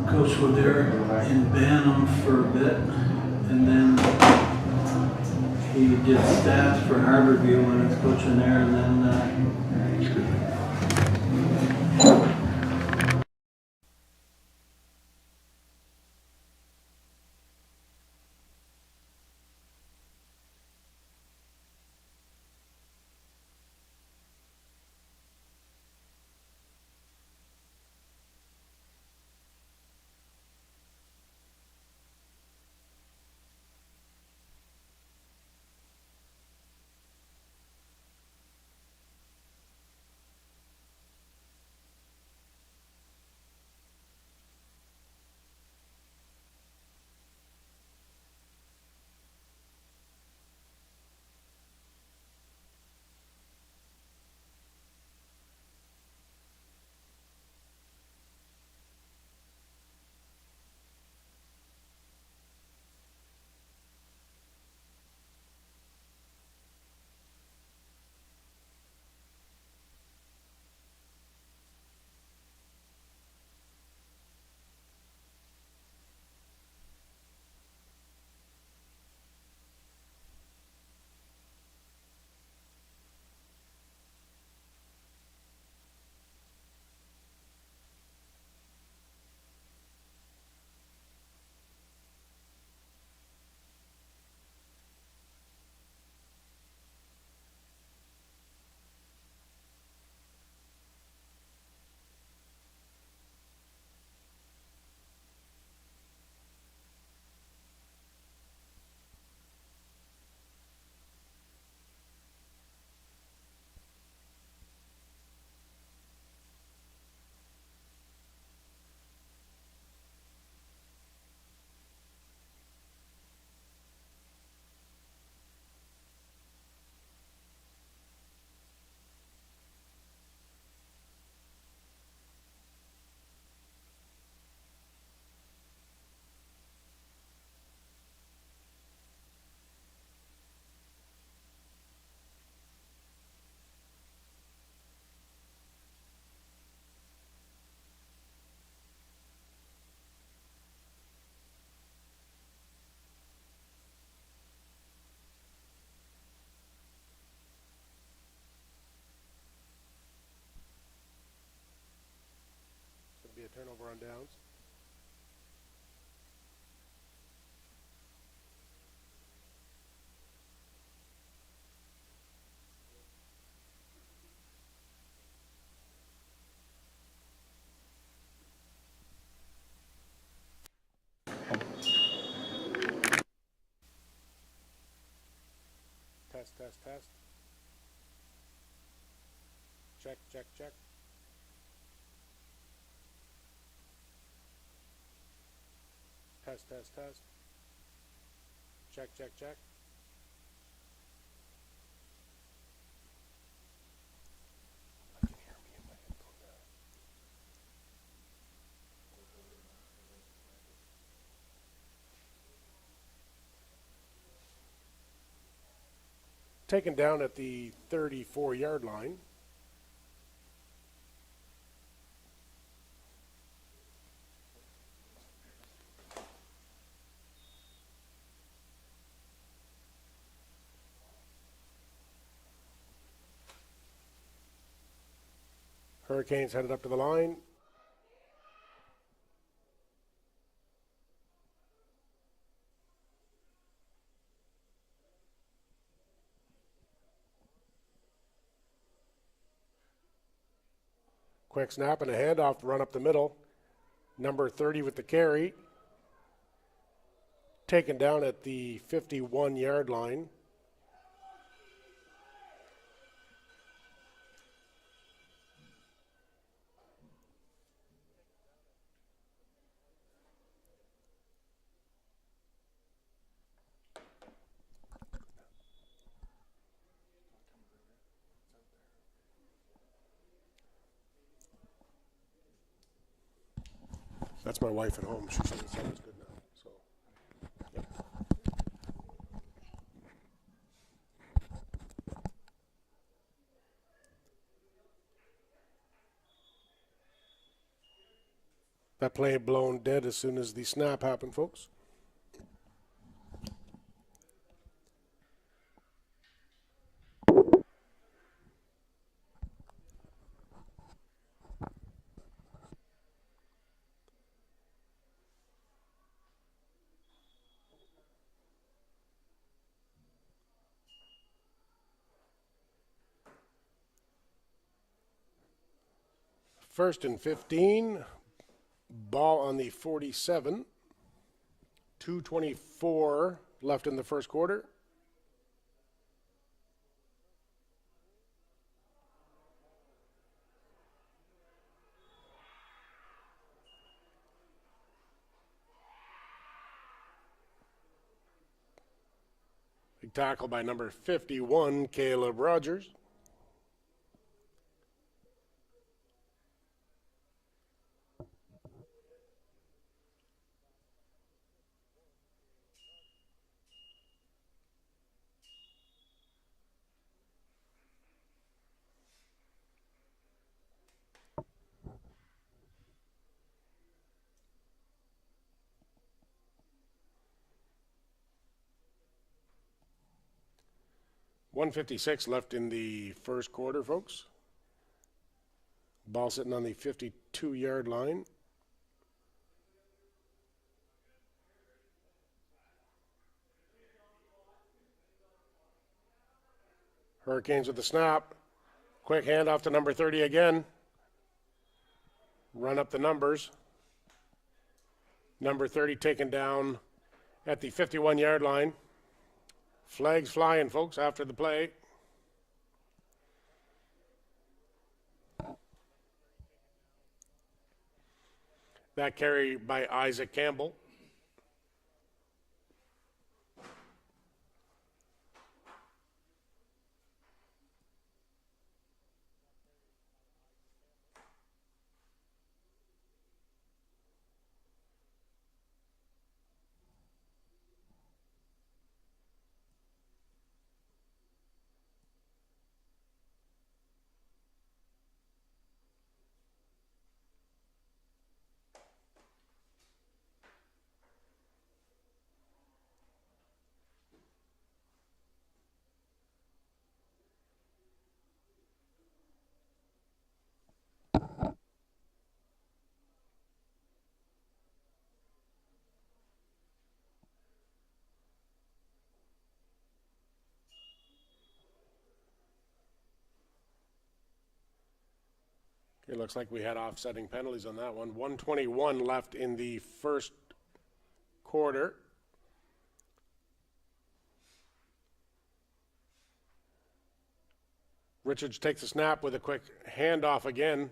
Coached with Derek in Bantam for a bit, and then he did stats for Harborview when he was coaching there, and then Be a turnover on downs. Test, test, test. Check, check, check. Test, test, test. Check, check, check. I can hear me in my headphone now. Taken down at the 34-yard line. Hurricanes headed up to the line. Quick snap and a handoff to run up the middle. Number 30 with the carry. Taken down at the 51-yard line. That's my wife at home. She said it sounds good now. So. That play blown dead as soon as the snap happened, folks. First and 15. Ball on the 47. 2:24 left in the first quarter. Big tackle by number 51, Caleb Rogers. .156 left in the first quarter, folks. Ball sitting on the 52-yard line. Hurricanes with the snap. Quick handoff to number 30 again. Run up the numbers. Number 30 taken down at the 51-yard line. Flags flying, folks, after the play. That carry by Isaac Campbell. It looks like we had offsetting penalties on that one. 1:21 left in the first quarter. Richards takes a snap with a quick handoff again.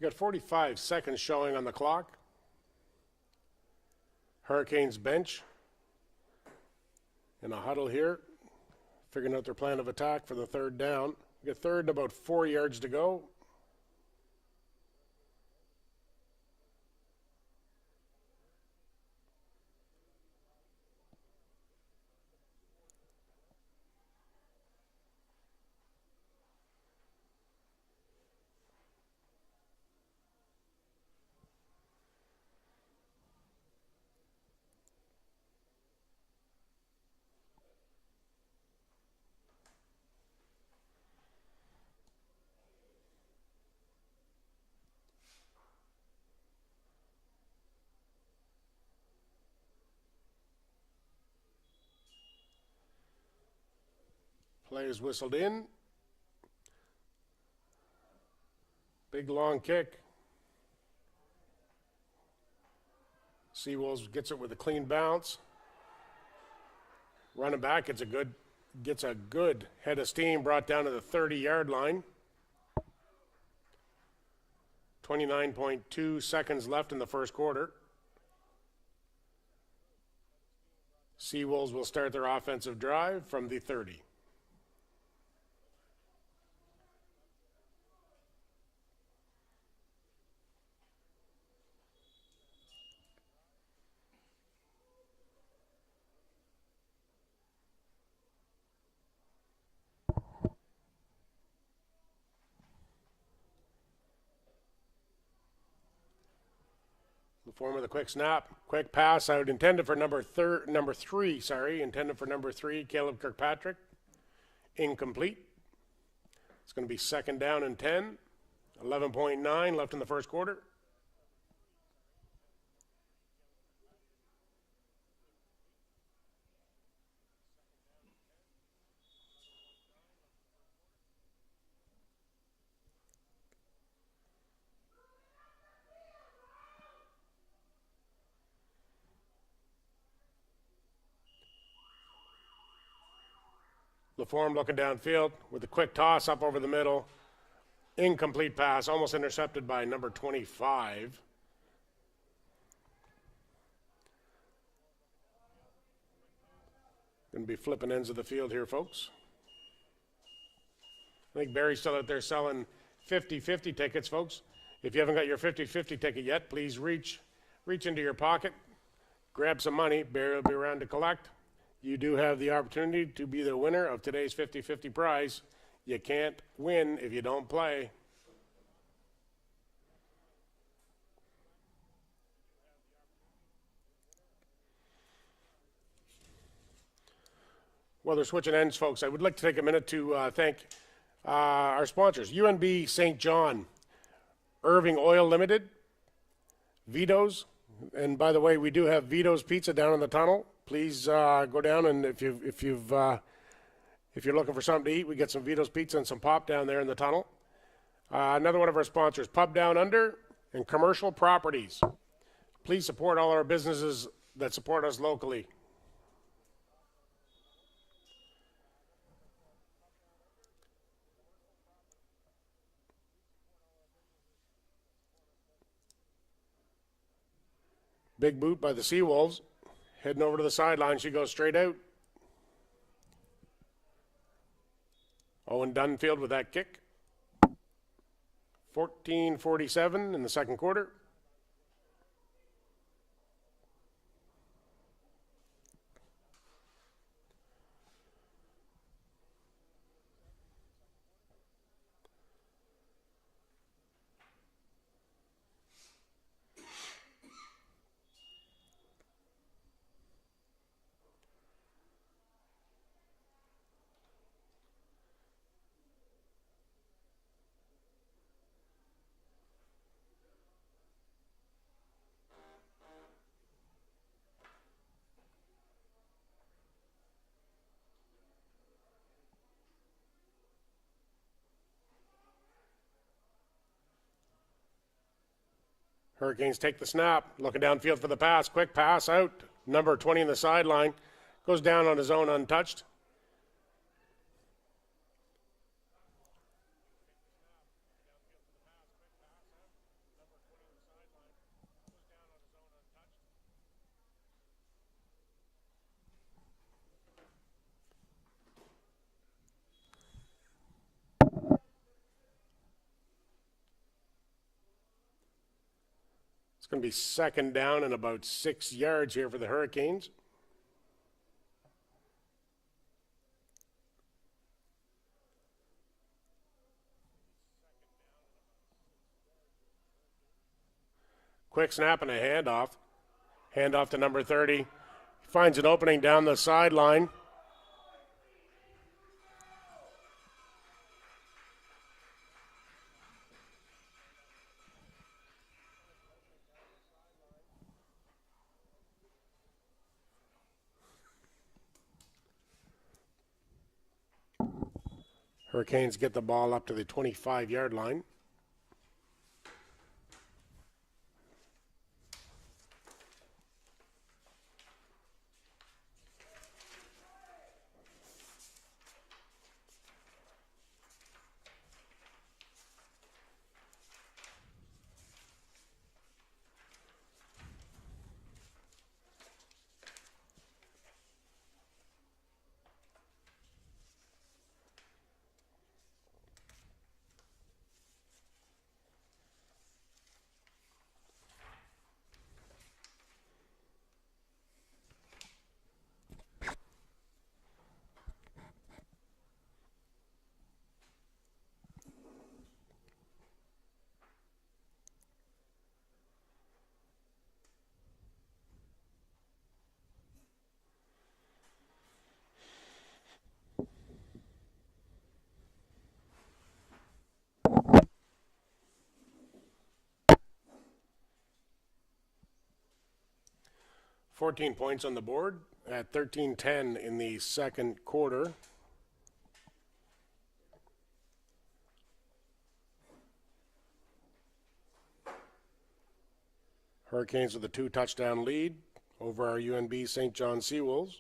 We got 45 seconds showing on the clock. Hurricanes bench in a huddle here, figuring out their plan of attack for the third down. We got third and about 4 yards to go. Play is whistled in. Big long kick. Seawolves gets it with a clean bounce. Running back gets a good head of steam brought down to the 30-yard line. 29.2 seconds left in the first quarter. Seawolves will start their offensive drive from the 30. The form of the quick snap, quick pass out intended for number three, Caleb Kirkpatrick. Incomplete. It's going to be second down and 10. 11.9 left in the first quarter. LaForme looking downfield with a quick toss up over the middle. Incomplete pass, almost intercepted by number 25. Going to be flipping ends of the field here, folks. I think Barry's still out there selling 50-50 tickets, folks. If you haven't got your 50-50 ticket yet, please reach into your pocket, grab some money. Barry will be around to collect. You do have the opportunity to be the winner of today's 50-50 prize. You can't win if you don't play. Well, they're switching ends, folks. I would like to take a minute to thank our sponsors, UNB St. John, Irving Oil Limited, Vito's, and by the way, we do have Vito's Pizza down in the tunnel. Please go down, and if you're looking for something to eat, we get some Vito's Pizza and some pop down there in the tunnel. Another one of our sponsors, Pub Down Under and Commercial Properties. Please support all our businesses that support us locally. Big boot by the Seawolves. Heading over to the sideline. She goes straight out. Owen Dunfield with that kick. 14:47 in the second quarter. Hurricanes take the snap, looking downfield for the pass. Quick pass out. Number 20 in the sideline. Goes down on his own untouched. It's going to be second down and about 6 yards here for the Hurricanes. Quick snap and a handoff. Handoff to number 30. Finds an opening down the sideline. Hurricanes get the ball up to the 25-yard line. $14 points on the board at 13-10 in the second quarter. Hurricanes with a 2-touchdown lead over our UNB St. John Seawolves.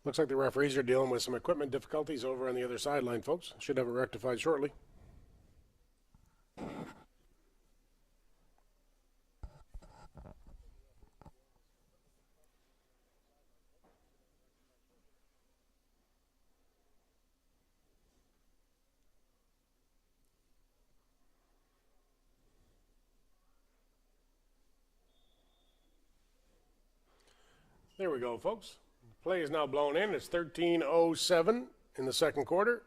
Looks like the referees are dealing with some equipment difficulties over on the other sideline, folks. Should have it rectified shortly. There we go, folks. Play is now blown in. It's 13:07 in the second quarter.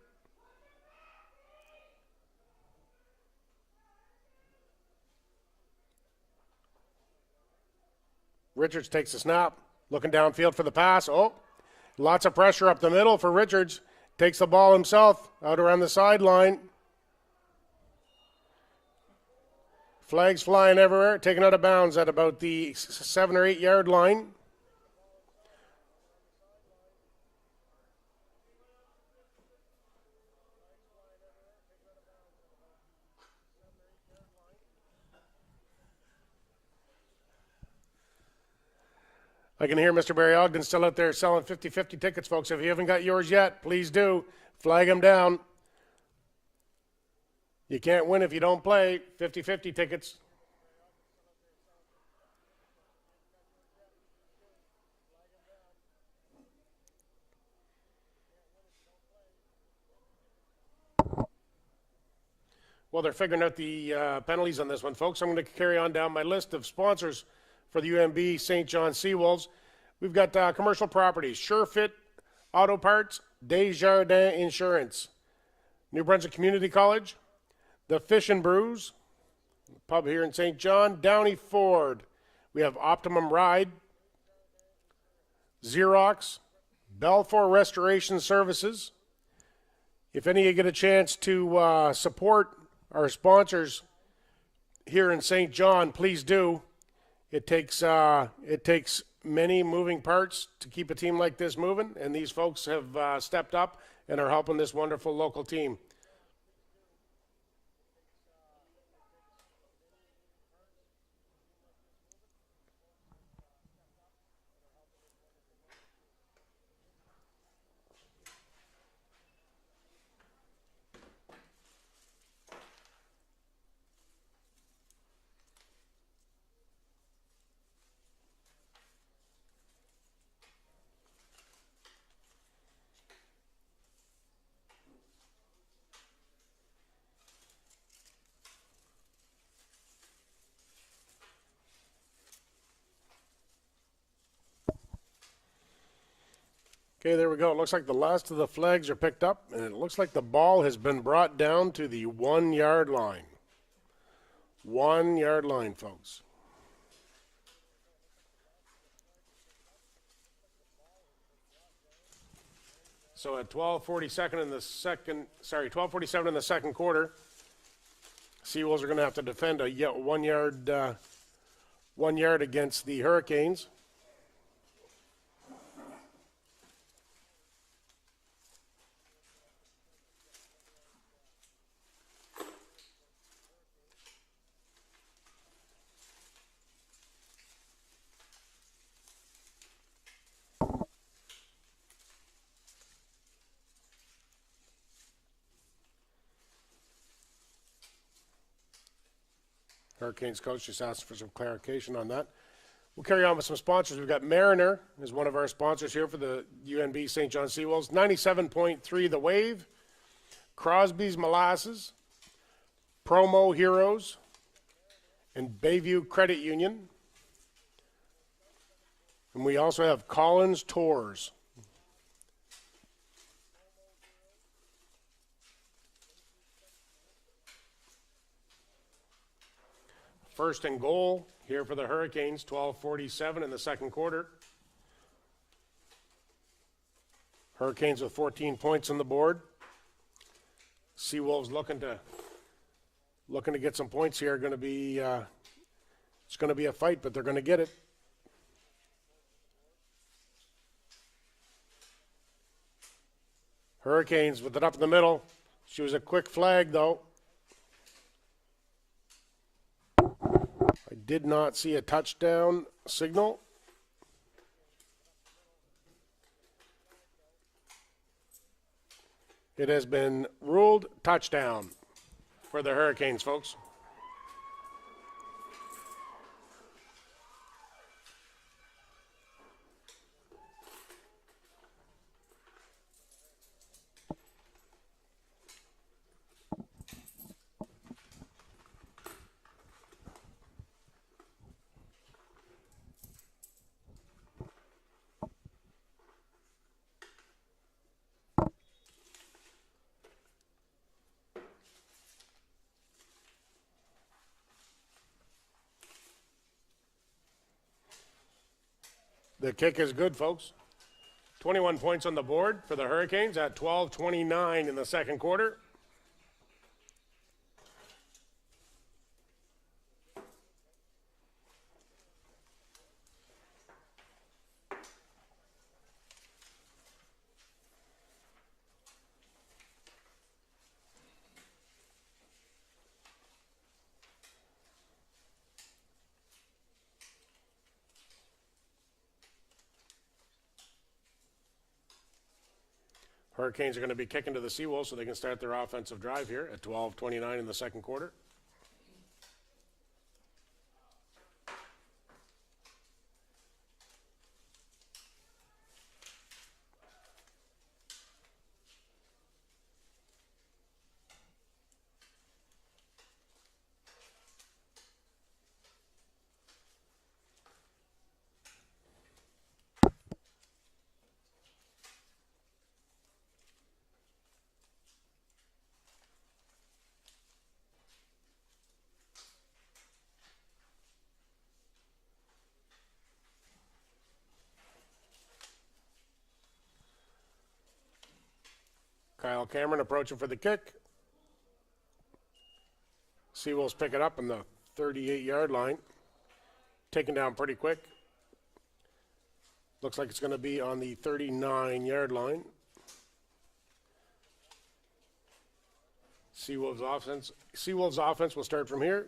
Richards takes the snap, looking downfield for the pass. Oh, lots of pressure up the middle for Richards. Takes the ball himself out around the sideline. Flags flying everywhere, taken out of bounds at about the 7 or 8 yard line. I can hear Mr. Barry Ogden still out there selling 50-50 tickets, folks. If you haven't got yours yet, please do. Flag them down. You can't win if you don't play. 50-50 tickets. Well, they're figuring out the penalties on this one, folks. I'm going to carry on down my list of sponsors for the UNB St. John Seawolves. We've got commercial properties, SureFit Auto Parts, Desjardins Insurance, New Brunswick Community College, the Fish and Brews, pub here in St. John, Downey Ford. We have Optimum Ride, Xerox, Balfour Restoration Services. If any of you get a chance to support our sponsors here in St. John, please do. It takes many moving parts to keep a team like this moving, and these folks have stepped up and are helping this wonderful local team. Okay, there we go. It looks like the last of the flags are picked up, and it looks like the ball has been brought down to the 1 yard line. 1 yard line, folks. So at 12:47 in the second, 12:47 in the second quarter, Seawolves are going to have to defend a 1 yard, 1 yard against the Hurricanes. Hurricanes coach just asked for some clarification on that. We'll carry on with some sponsors. We've got Mariner is one of our sponsors here for the UNB St. John Seawolves. 97.3 The Wave, Crosby's Molasses, Promo Heroes, and Bayview Credit Union. And we also have Collins Tours. First and goal here for the Hurricanes, 12:47 in the second quarter. Hurricanes with 14 points on the board. Seawolves looking to get some points here. Going to be it's going to be a fight, but they're going to get it. Hurricanes with it up in the middle. She was a quick flag though. I did not see a touchdown signal. It has been ruled touchdown for the Hurricanes, folks. The kick is good, folks. 21 points on the board for the Hurricanes at 12:29 in the second quarter. Hurricanes are going to be kicking to the Seawolves so they can start their offensive drive here at 12:29 in the second quarter. Kyle Cameron approaching for the kick. Seawolves pick it up in the 38-yard line. Taken down pretty quick. Looks like it's going to be on the 39-yard line. Seawolves offense will start from here.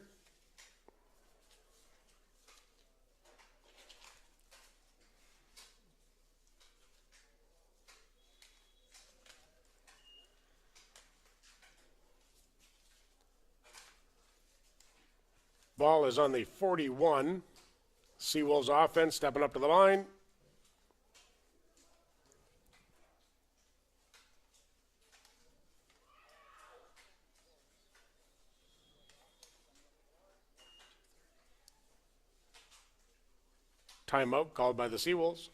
Ball is on the 41. Seawolves offense stepping up to the line. Timeout called by the Seawolves.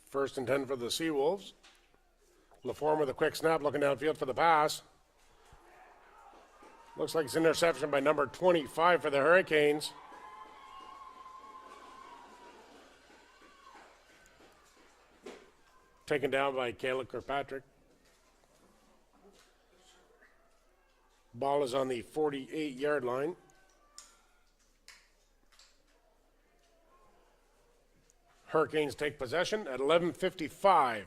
First and 10 for the Seawolves. LaForme with a quick snap, looking downfield for the pass. Looks like it's an interception by number 25 for the Hurricanes. Taken down by Caleb Kirkpatrick. Ball is on the 48-yard line. Hurricanes take possession at 11:55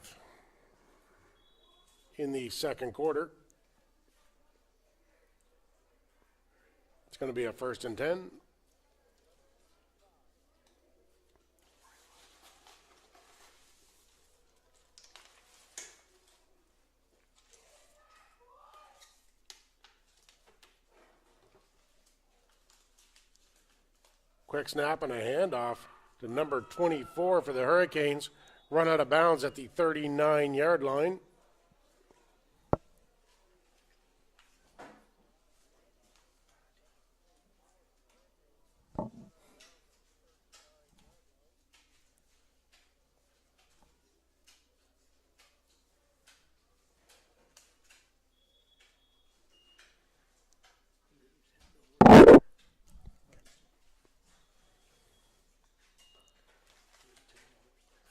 in the second quarter. It's going to be a first and 10. Quick snap and a handoff to number 24 for the Hurricanes. Run out of bounds at the 39-yard line.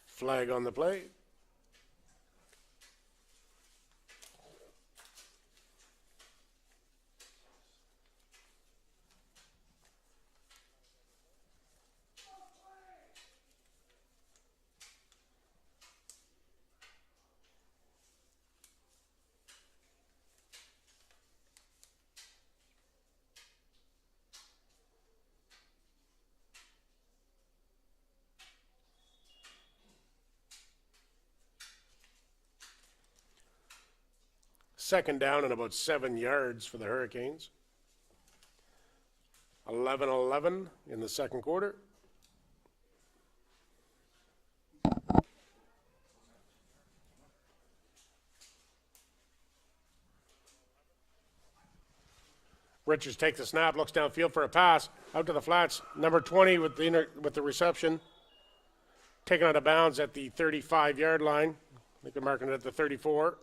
Flag on the play. Second down and about 7 yards for the Hurricanes. 11-11 in the second quarter. Richards takes the snap, looks downfield for a pass, out to the flats. Number 20 with the reception. Taken out of bounds at the 35-yard line. I think they're marking it at the 34.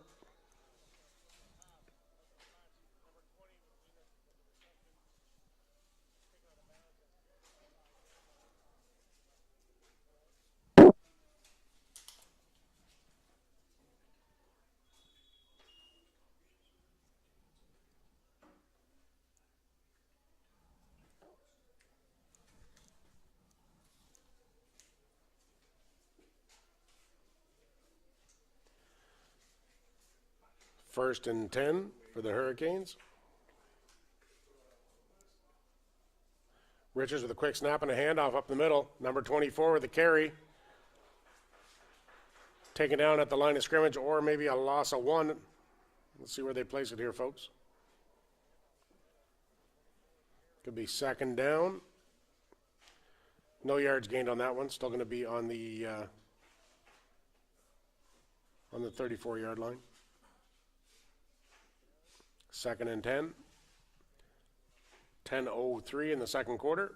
First and 10 for the Hurricanes. Richards with a quick snap and a handoff up the middle. Number 24 with the carry. Taken down at the line of scrimmage, or maybe a loss of 1. Let's see where they place it here, folks. Could be second down. No yards gained on that one. Still going to be on the 34-yard line. Second and 10. 10:03 in the second quarter.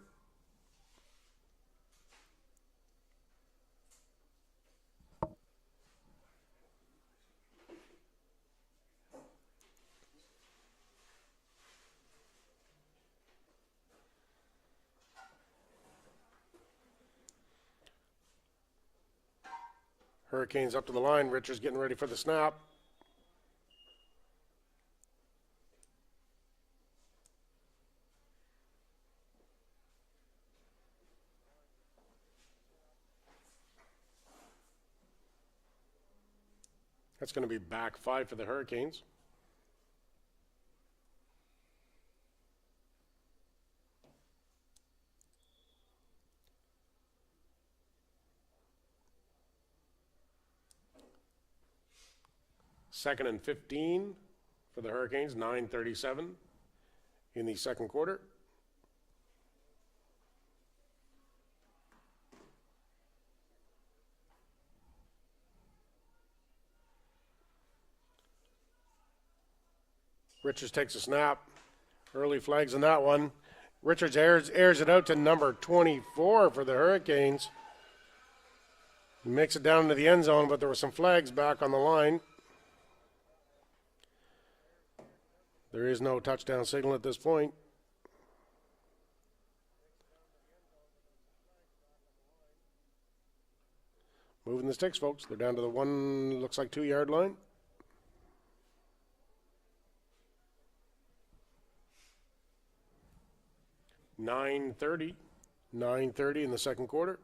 Hurricanes up to the line. Richards getting ready for the snap. That's going to be back 5 for the Hurricanes. Second and 15 for the Hurricanes, 9:37 in the second quarter. Richards takes a snap. Early flags on that one. Richards airs it out to number 24 for the Hurricanes. He makes it down into the end zone, but there were some flags back on the line. There is no touchdown signal at this point. Moving the sticks, folks. They're down to the one, looks like 2-yard line. Nine thirty in the second quarter.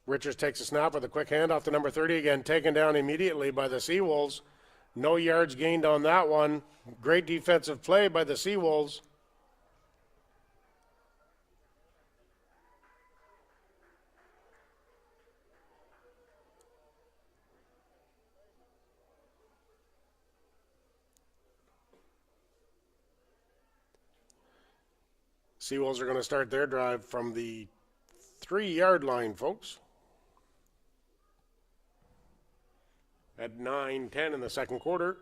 Richards takes a snap with a quick handoff to number 30 again, taken down immediately by the Seawolves. No yards gained on that one. Great defensive play by the Seawolves. Seawolves are going to start their drive from the 3-yard line, folks. At 9:10 in the second quarter.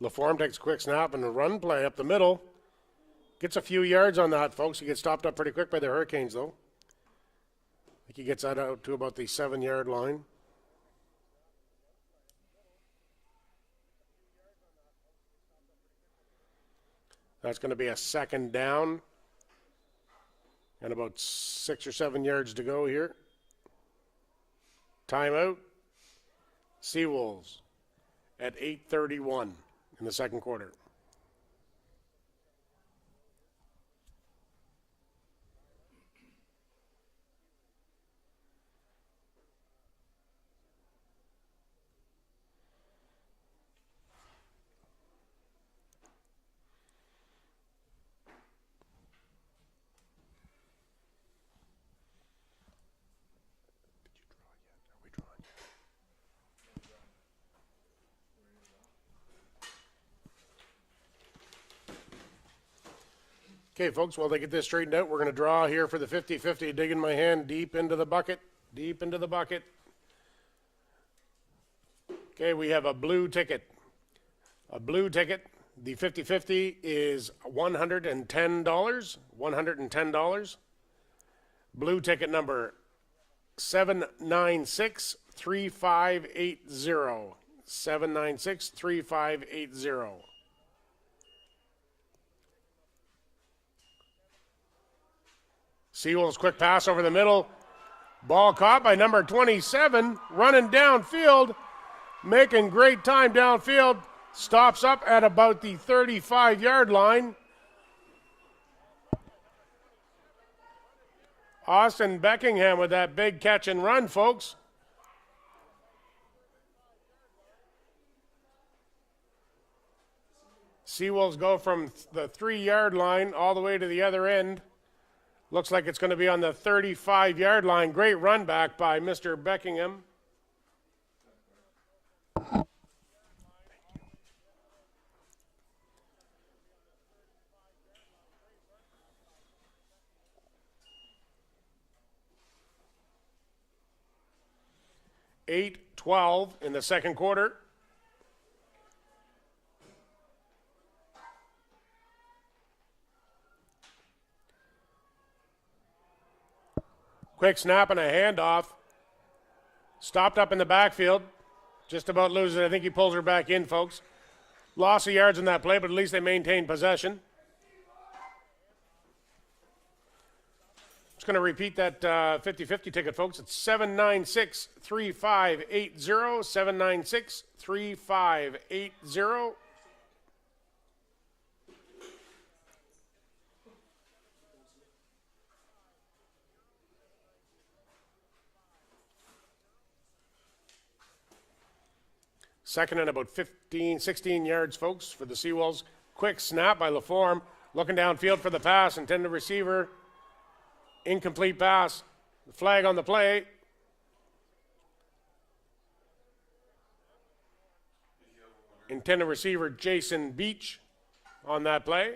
LaForme takes a quick snap and a run play up the middle. Gets a few yards on that, folks. He gets stopped up pretty quick by the Hurricanes, though. I think he gets that out to about the 7-yard line. That's going to be a second down and about 6 or 7 yards to go here. Timeout. Seawolves at 8:31 in the second quarter. Okay, folks, while they get this straightened out, we're going to draw here for the 50-50, digging my hand deep into the bucket, Okay, we have a blue ticket. The 50-50 is $110. Blue ticket number 796-3580. 796-3580. Seawolves quick pass over the middle. Ball caught by number 27, running downfield, making great time downfield. Stops up at about the 35-yard line. Austin Beckingham with that big catch and run, folks. Seawolves go from the 3-yard line all the way to the other end. Looks like it's going to be on the 35-yard line. Great run back by Mr. Beckingham. (8-12) in the second quarter. Quick snap and a handoff. Stopped up in the backfield. Just about loses it. I think he pulls her back in, folks. Loss of yards in that play, but at least they maintain possession. Just going to repeat that 50-50 ticket, folks. It's 796-3580. 796-3580. Second and about 15, 16 yards, folks, for the Seawolves. Quick snap by LaForme. Looking downfield for the pass. Intended receiver. Incomplete pass. Flag on the play. Intended receiver Jason Beach on that play.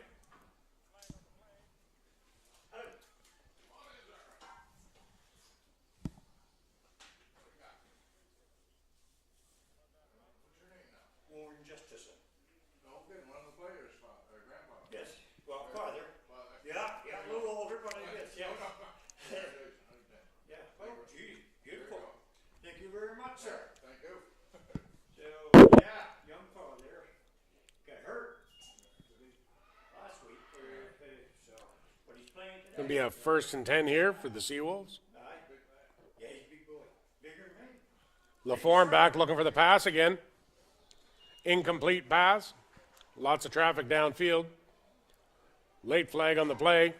Going to be a 1st and 10 here for the Seawolves. LaForme back looking for the pass again. Incomplete pass. Lots of traffic downfield. Late flag on the play.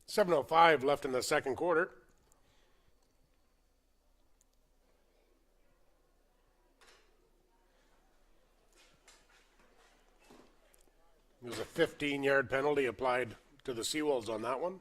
.705 left in the second quarter. There's a 15-yard penalty applied to the Seawolves on that one.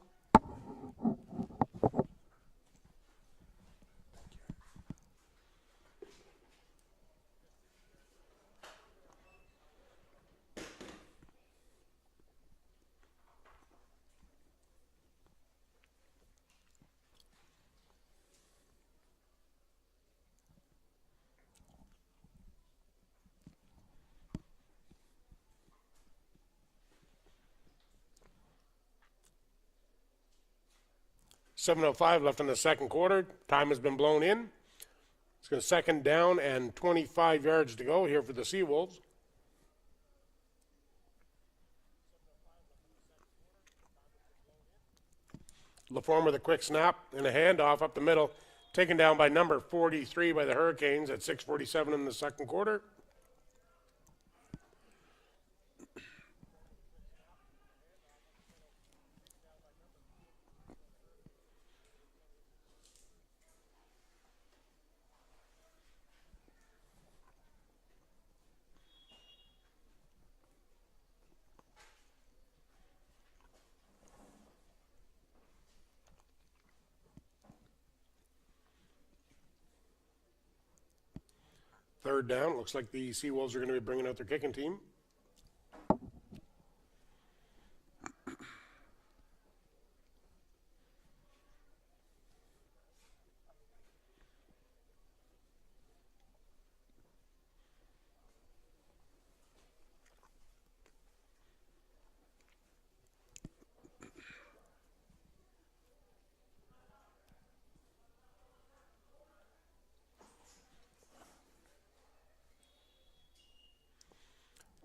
7:05 left in the second quarter. Time has been blown in. It's going to second down and 25 yards to go here for the Seawolves. LaForme with a quick snap and a handoff up the middle, taken down by number 43 by the Hurricanes at 6:47 in the second quarter. Third down. Looks like the Seawolves are going to be bringing out their kicking team.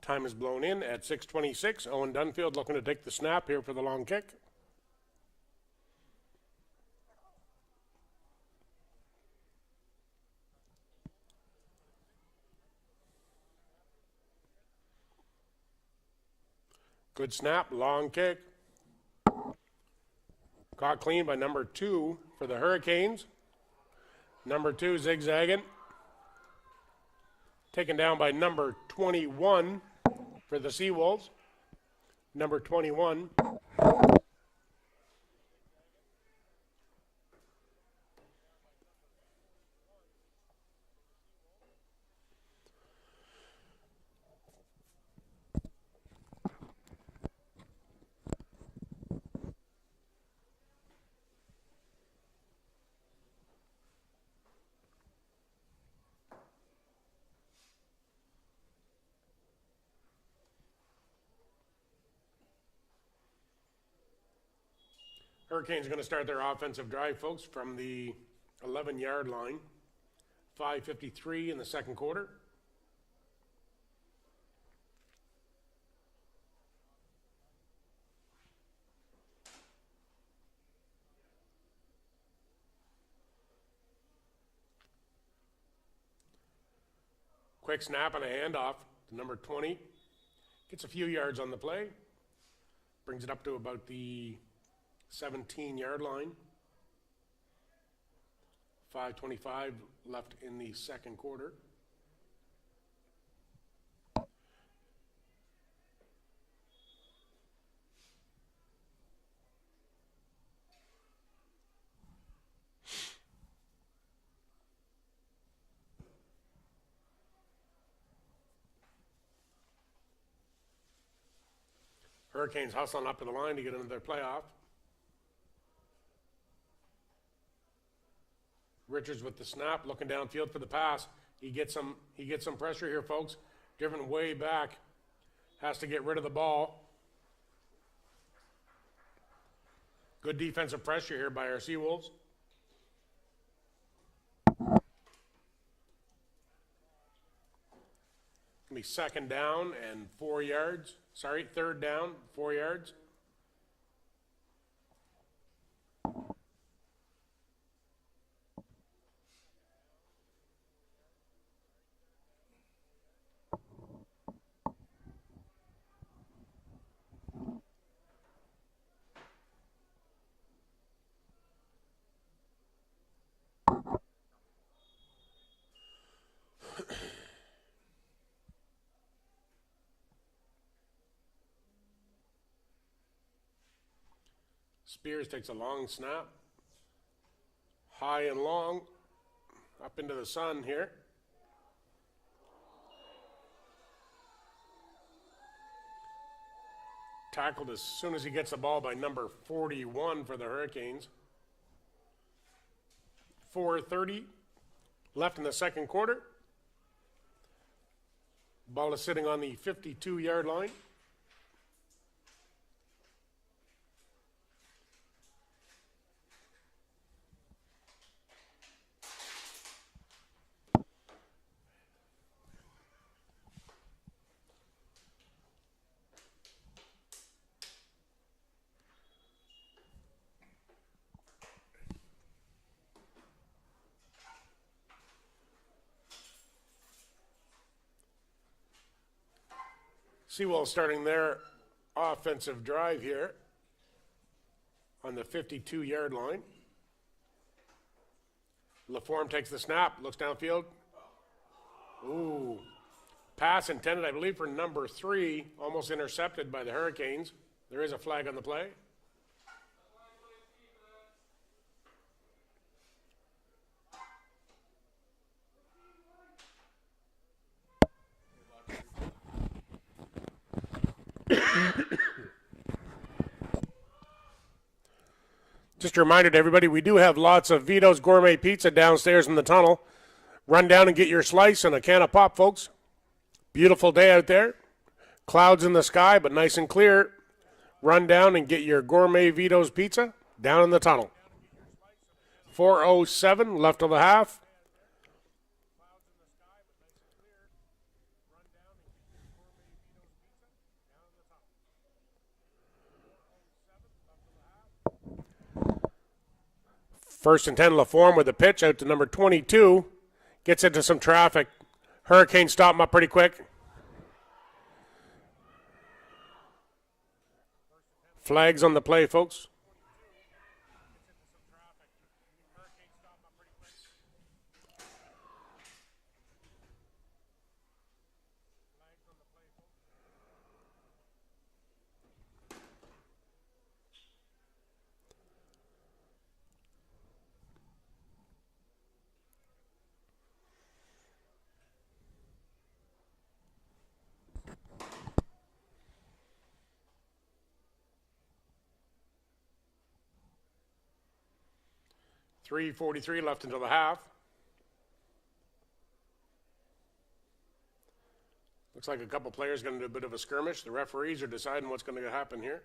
Time is blown in at 6:26. Owen Dunfield looking to take the snap here for the long kick. Good snap, long kick. Caught clean by number 2 for the Hurricanes. Number 2 zigzagging. Taken down by number 21 for the Seawolves. Number 21. Hurricanes are going to start their offensive drive, folks, from the 11-yard line. 5:53 in the second quarter. Quick snap and a handoff to number 20. Gets a few yards on the play. Brings it up to about the 17-yard line. 5:25 left in the second quarter. Hurricanes hustling up to the line to get into their playoff. Richards with the snap, looking downfield for the pass. He gets some pressure here, folks. Driven way back. Has to get rid of the ball. Good defensive pressure here by our Seawolves. Gonna be second down and 4 yards. Sorry, third down, 4 yards. Spears takes a long snap. High and long. Up into the sun here. Tackled as soon as he gets the ball by number 41 for the Hurricanes. 4:30 left in the second quarter. Ball is sitting on the 52-yard line. Seawolves starting their offensive drive here on the 52-yard line. LaForme takes the snap, looks downfield. Ooh. Pass intended, I believe, for number 3, almost intercepted by the Hurricanes. There is a flag on the play. Just a reminder to everybody, we do have lots of Vito's Gourmet Pizza downstairs in the tunnel. Run down and get your slice and a can of pop, folks. Beautiful day out there. Clouds in the sky, but nice and clear. Run down and get your Gourmet Vito's Pizza down in the tunnel. 4:07 left of the half. First and 10, LaForme with a pitch out to number 22. Gets into some traffic. Hurricanes stop him up pretty quick. Flags on the play, folks. .343 left until the half. Looks like a couple players going to do a bit of a skirmish. The referees are deciding what's going to happen here.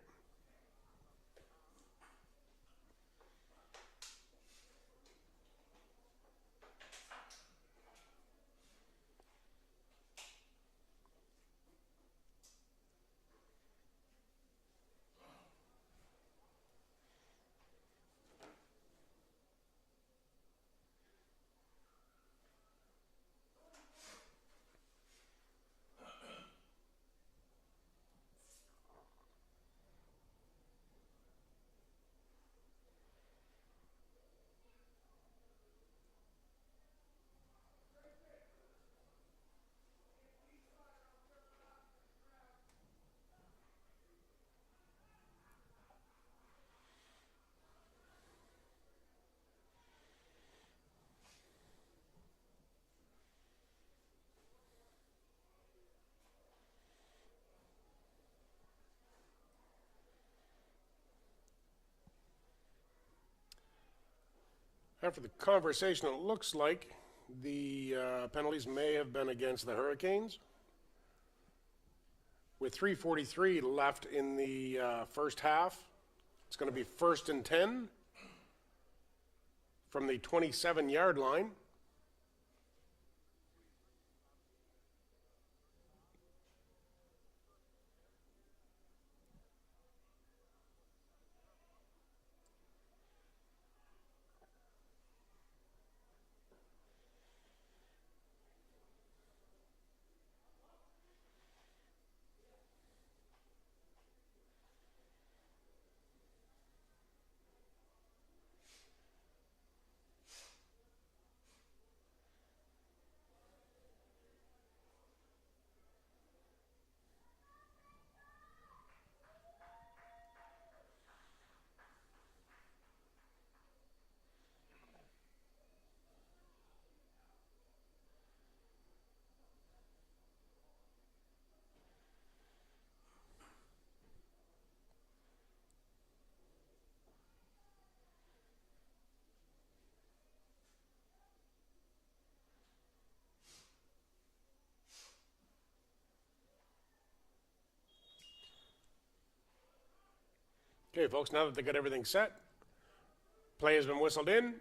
After the conversation, it looks like the penalties may have been against the Hurricanes. With 3:43 left in the first half, it's going to be 1st and 10 from the 27-yard line. Okay, folks, now that they got everything set, play has been whistled in.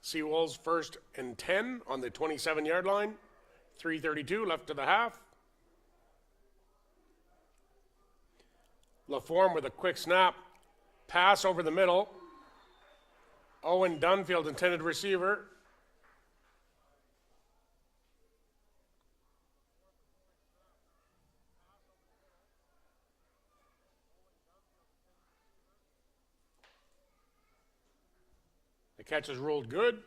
Seawolves 1st and 10 on the 27-yard line. 3:32 left to the half. LaForme with a quick snap. Pass over the middle. Owen Dunfield, intended receiver. Catch is ruled good.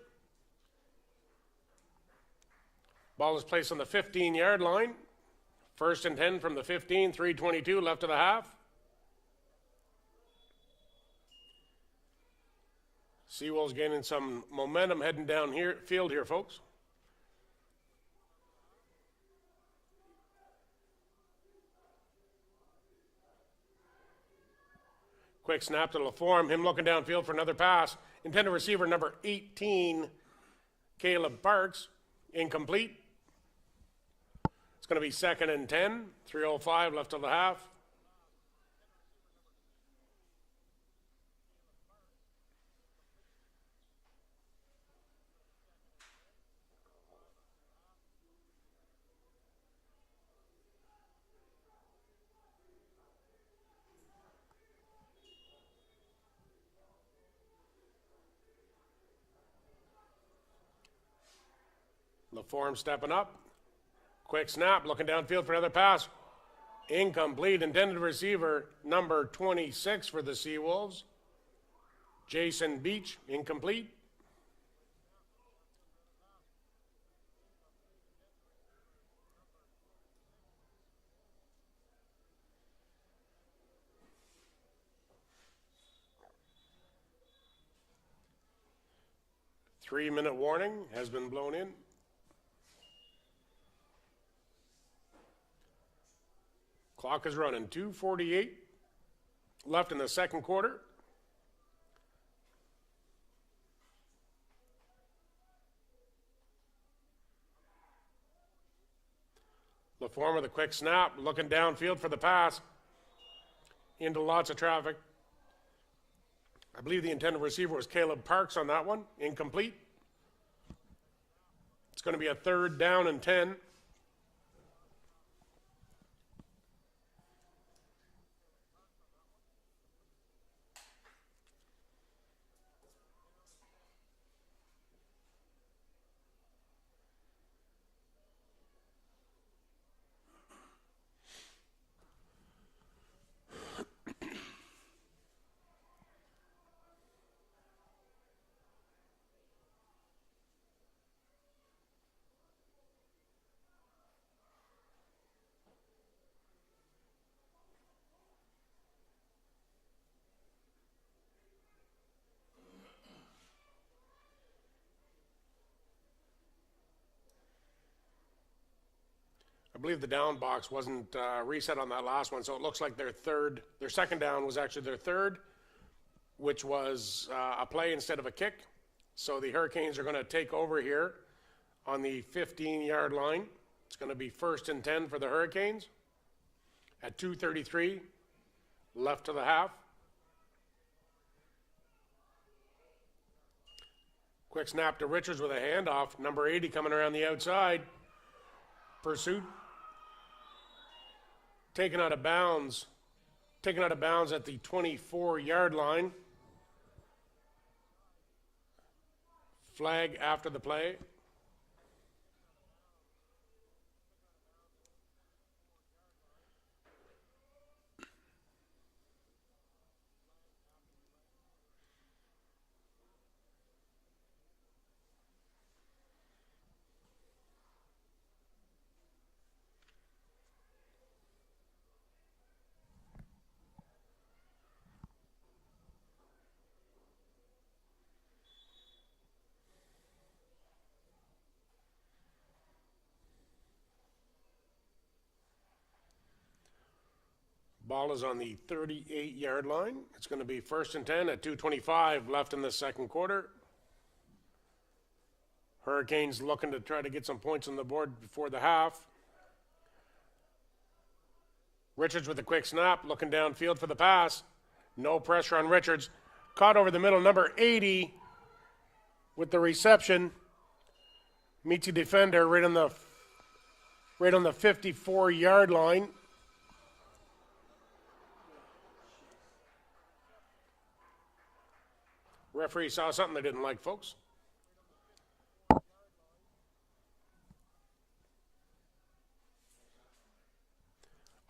Ball is placed on the 15-yard line. 1st and 10 from the 15, 3:22 left of the half. Seawolves gaining some momentum heading down here, field here, folks. Quick snap to LaForme. Him looking downfield for another pass. Intended receiver number 18, Caleb Parks. Incomplete. It's going to be 2nd and 10. 3:05 left of the half. LaForme stepping up. Quick snap, looking downfield for another pass. Incomplete. Intended receiver number 26 for the Seawolves, Jason Beach. Incomplete. Three-minute warning has been blown in. Clock is running. 2:48 left in the second quarter. LaForme with a quick snap, looking downfield for the pass. Into lots of traffic. I believe the intended receiver was Caleb Parks on that one. Incomplete. It's going to be a 3rd down and 10. I believe the down box wasn't reset on that last one, so it looks like their 2nd down was actually their 3rd, which was a play instead of a kick. So the Hurricanes are going to take over here on the 15-yard line. It's going to be 1st and 10 for the Hurricanes at 2:33 left to the half. Quick snap to Richards with a handoff. Number 80 coming around the outside. Pursuit. Taken out of bounds at the 24-yard line. Flag after the play. Ball is on the 38-yard line. It's going to be 1st and 10 at 2:25 left in the second quarter. Hurricanes looking to try to get some points on the board before the half. Richards with a quick snap, looking downfield for the pass. No pressure on Richards. Caught over the middle, number 80 with the reception. Meets a defender right on the 54-yard line. Referee saw something they didn't like, folks.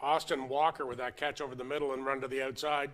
Austin Walker with that catch over the middle and run to the outside.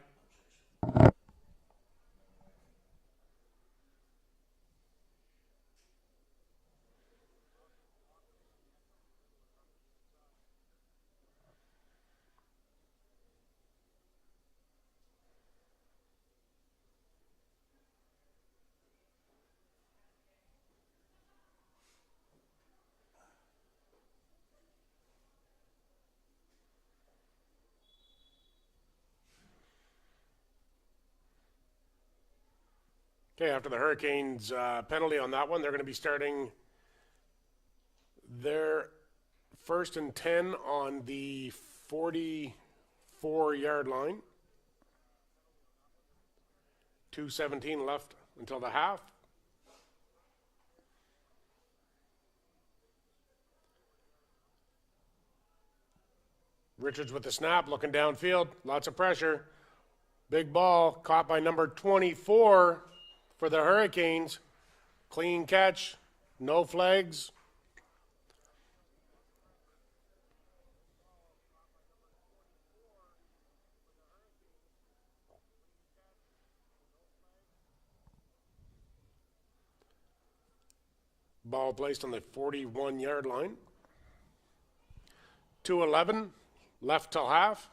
Okay, after the Hurricanes penalty on that one, they're going to be starting their 1st and 10 on the 44-yard line. 2:17 left until the half. Richards with the snap, looking downfield, lots of pressure. Big ball caught by number 24 for the Hurricanes. Clean catch, no flags. Ball placed on the 41-yard line. 2:11 left till half.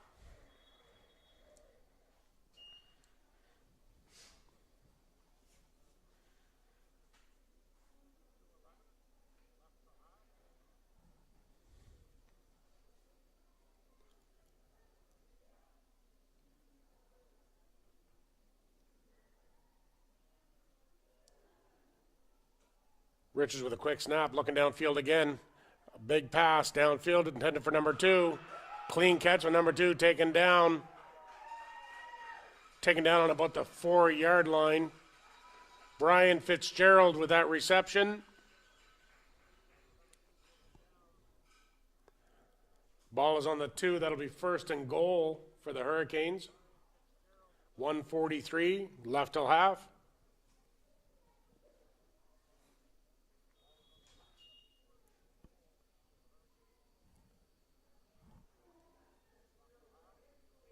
Richards with a quick snap, looking downfield again. A big pass downfield intended for number 2. Clean catch with number 2 taken down. Taken down on about the 4-yard line. Brian Fitzgerald with that reception. Ball is on the 2. That'll be 1st and goal for the Hurricanes. 1:43 left till half.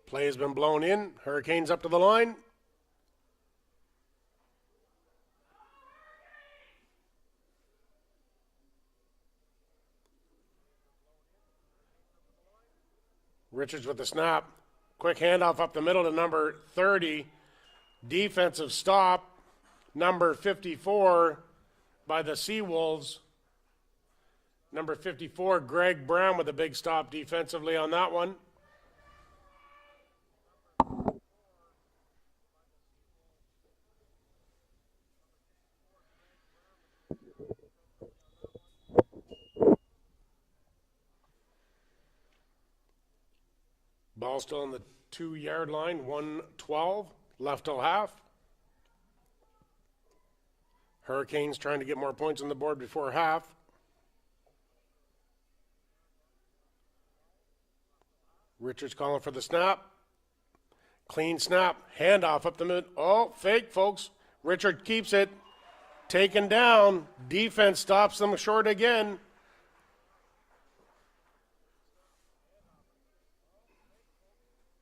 Play has been blown in. Hurricanes up to the line. Richards with the snap. Quick handoff up the middle to number 30. Defensive stop. Number 54 by the Seawolves. Number 54, Greg Brown with a big stop defensively on that one. Ball still on the 2-yard line, 1:12 left till half. Hurricanes trying to get more points on the board before half. Richards calling for the snap. Clean snap, handoff up the mid. Oh, fake, folks. Richard keeps it. Taken down. Defense stops them short again.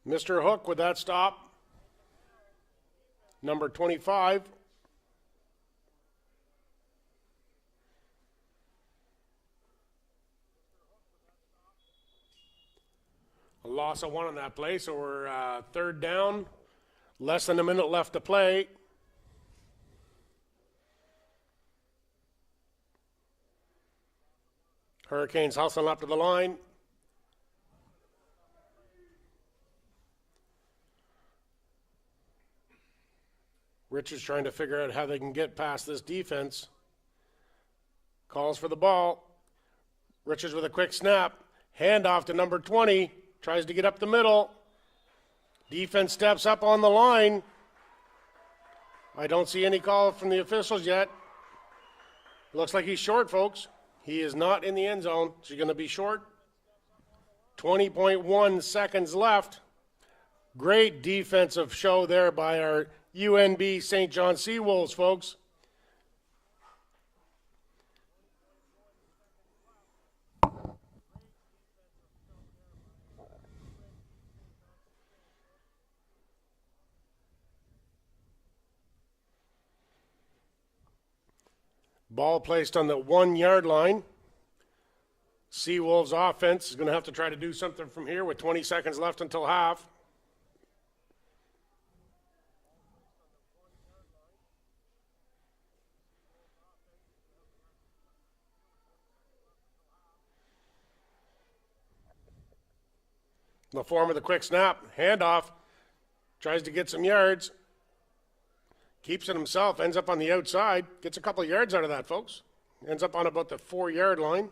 Mr. Hook with that stop. Number 25. A loss of 1 on that play, so we're 3rd down. Less than a minute left to play. Hurricanes hustling up to the line. Richards trying to figure out how they can get past this defense. Calls for the ball. Richards with a quick snap. Handoff to number 20. Tries to get up the middle. Defense steps up on the line. I don't see any call from the officials yet. Looks like he's short, folks. He is not in the end zone. She's going to be short. 20.1 seconds left. Great defensive show there by our UNB St. John Seawolves, folks. Ball placed on the 1-yard line. Seawolves offense is going to have to try to do something from here with 20 seconds left until half. In the form of the quick snap, handoff, tries to get some yards. Keeps it himself, ends up on the outside, gets a couple of yards out of that, folks. Ends up on about the 4-yard line.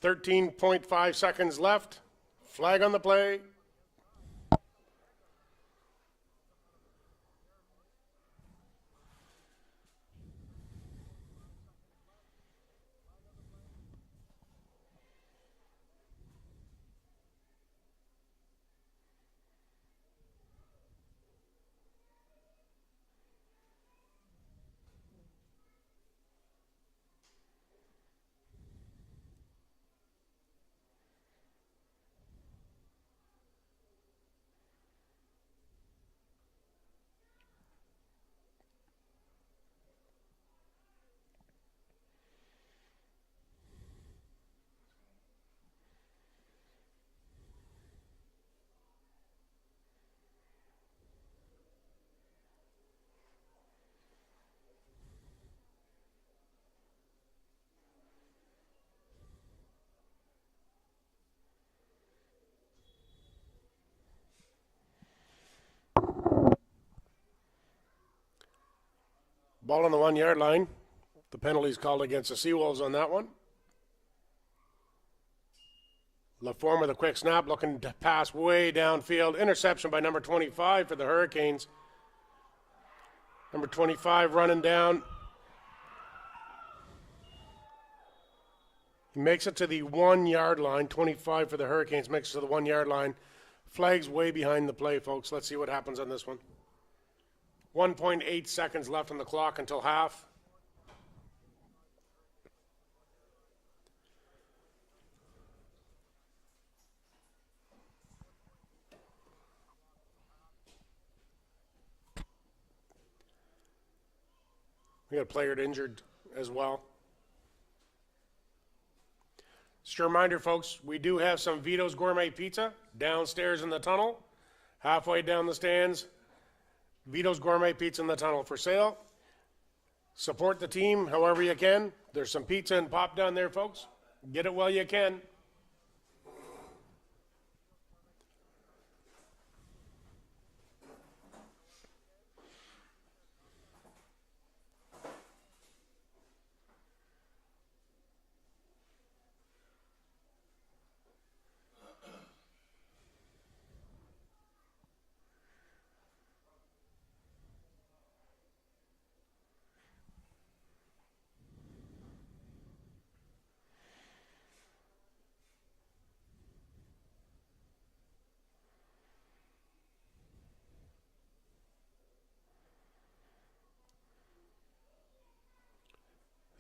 13.5 seconds left. Flag on the play. Ball on the 1-yard line. The penalty's called against the Seawolves on that one. LaForme with a quick snap, looking to pass way downfield. Interception by number 25 for the Hurricanes. Number 25 running down. He makes it to the 1-yard line. 25 for the Hurricanes makes it to the 1-yard line. Flag's way behind the play, folks. Let's see what happens on this one. 1.8 seconds left on the clock until half. We got a player injured as well. Just a reminder, folks, we do have some Vito's Gourmet Pizza downstairs in the tunnel, halfway down the stands. Vito's Gourmet Pizza in the tunnel for sale. Support the team however you can. There's some pizza and pop down there, folks. Get it while you can.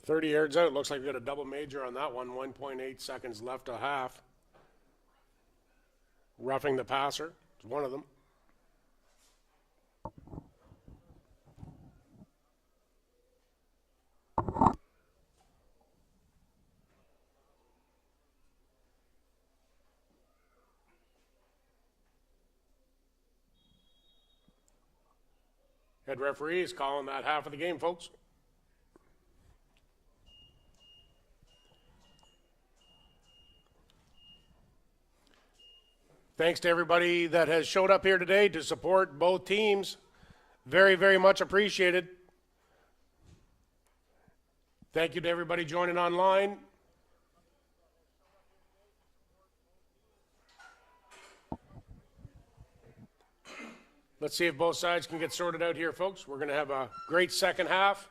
.30 yards out. Looks like we got a double major on that one. 1.8 seconds left a half. Roughing the passer is one of them. Head referee is calling that half of the game, folks. Thanks to everybody that has showed up here today to support both teams. Very, very much appreciated. Thank you to everybody joining online. Let's see if both sides can get sorted out here, folks. We're going to have a great second half.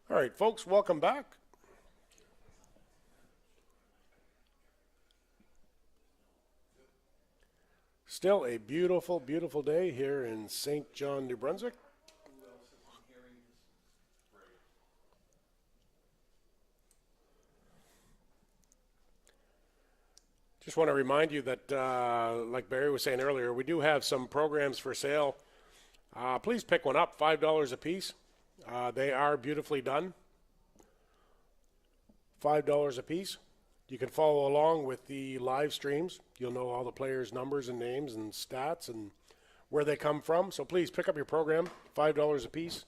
All right, folks, welcome back. Still a beautiful, beautiful day here in St. John, New Brunswick. Just want to remind you that, like Barry was saying earlier, we do have some programs for sale. Please pick one up, $5 a piece. They are beautifully done. $5 a piece. You can follow along with the live streams. You'll know all the players' numbers and names and stats and where they come from. So please pick up your program, $5 a piece.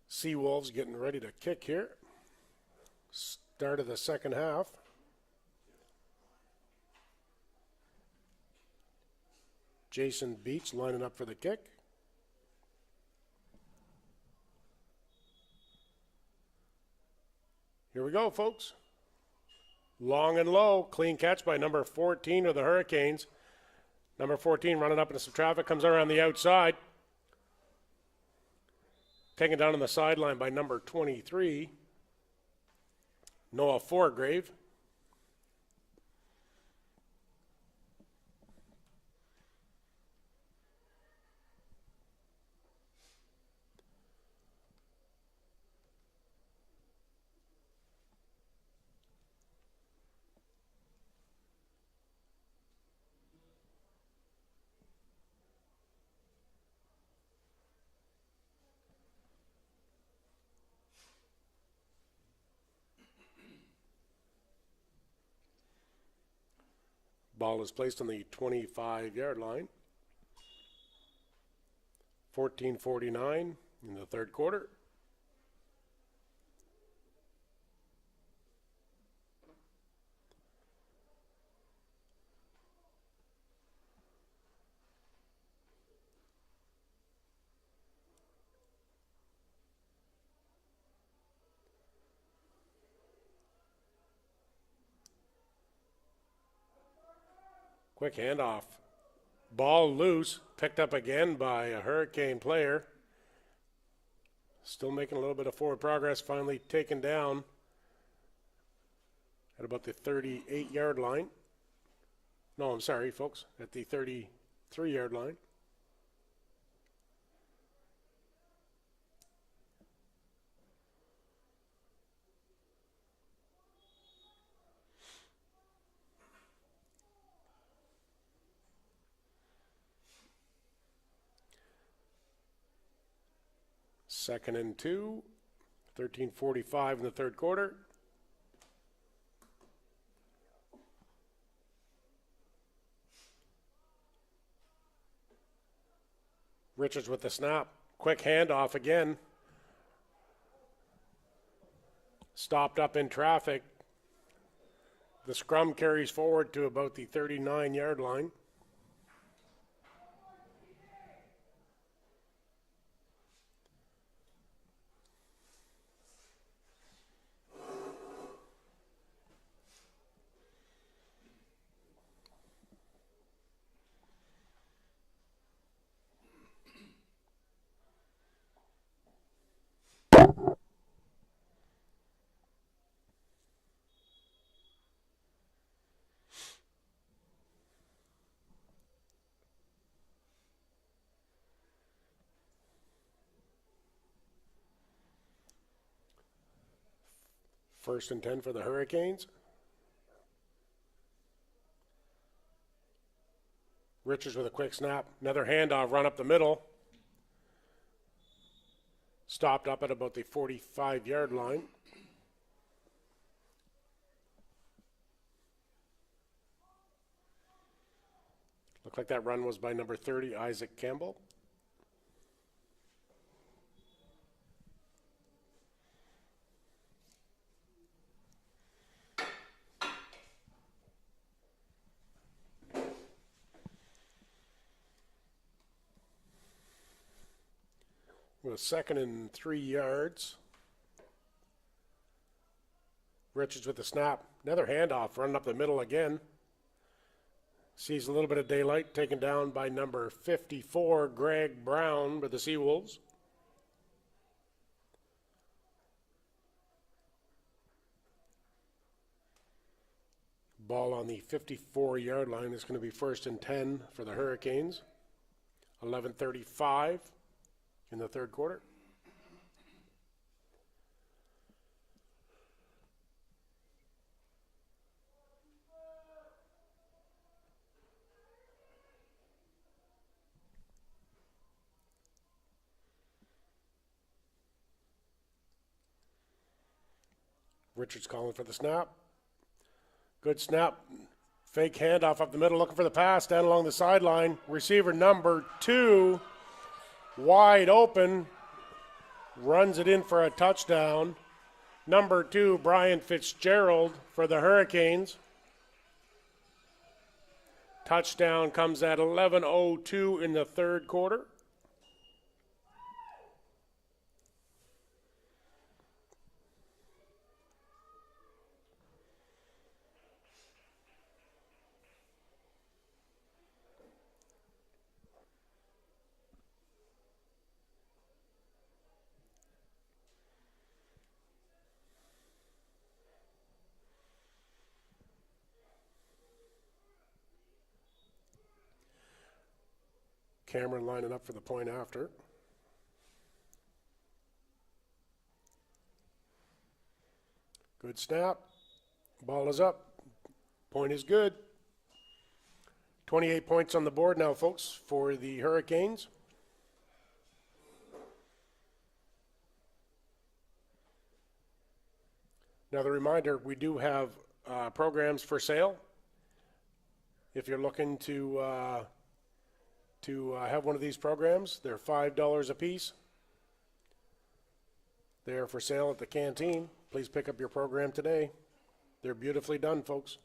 Seawolves getting ready to kick here. Start of the second half. Jason Beach lining up for the kick. Here we go, folks. Long and low. Clean catch by number 14 of the Hurricanes. Number 14 running up into some traffic. Comes around the outside. Taken down on the sideline by number 23, Noah Foregrave. Ball is placed on the 25-yard line. 14:49 in the third quarter. Quick handoff. Ball loose. Picked up again by a Hurricane player. Still making a little bit of forward progress. Finally taken down at about the 38-yard line. No, I'm sorry, folks. At the 33-yard line. Second and 2, 13:45 in the third quarter. Richards with the snap. Quick handoff again. Stopped up in traffic. The scrum carries forward to about the 39-yard line. First and 10 for the Hurricanes. Richards with a quick snap. Another handoff, run up the middle. Stopped up at about the 45-yard line. Looked like that run was by number 30, Isaac Campbell. with 2nd and 3 yards. Richards with the snap. Another handoff running up the middle again. Sees a little bit of daylight, taken down by number 54, Greg Brown, with the Seawolves. Ball on the 54-yard line is going to be 1st and 10 for the Hurricanes. 11:35 in the third quarter. Richards calling for the snap. Good snap. Fake handoff up the middle, looking for the pass down along the sideline. Receiver number 2, wide open, runs it in for a touchdown. Number 2, Brian Fitzgerald for the Hurricanes. Touchdown comes at 11:02 in the third quarter. Cameron lining up for the point after. Good snap. Ball is up. Point is good. 28 points on the board now, folks, for the Hurricanes. Another reminder, we do have programs for sale. If you're looking to have one of these programs, they're $5 a piece. They're for sale at the canteen. Please pick up your program today. They're beautifully done, folks.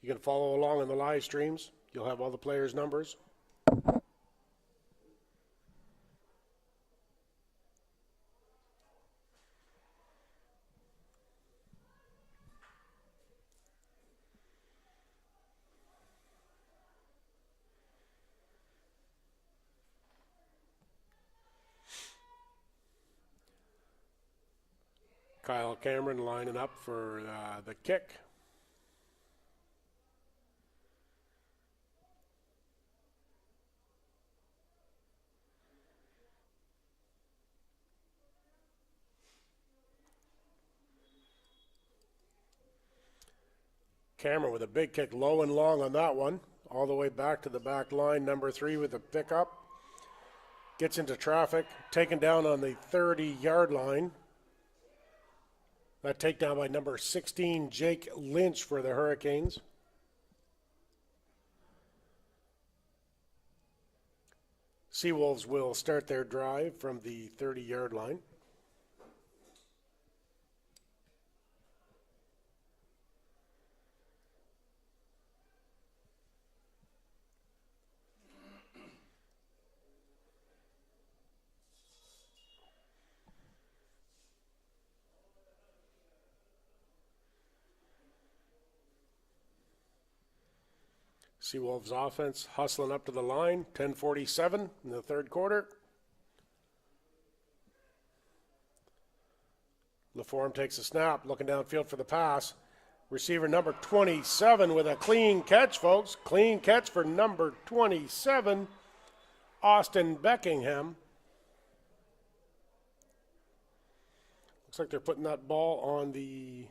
You can follow along in the live streams. You'll have all the players' numbers. Kyle Cameron lining up for the kick. Cameron with a big kick, low and long on that one. All the way back to the back line. Number 3 with the pickup. Gets into traffic, taken down on the 30-yard line. That takedown by number 16, Jake Lynch for the Hurricanes. Seawolves will start their drive from the 30-yard line. Seawolves offense hustling up to the line. 10:47 in the third quarter. LaForme takes a snap, looking downfield for the pass. Receiver number 27 with a clean catch, folks. Clean catch for number 27, Austin Beckingham. Looks like they're putting that ball on the...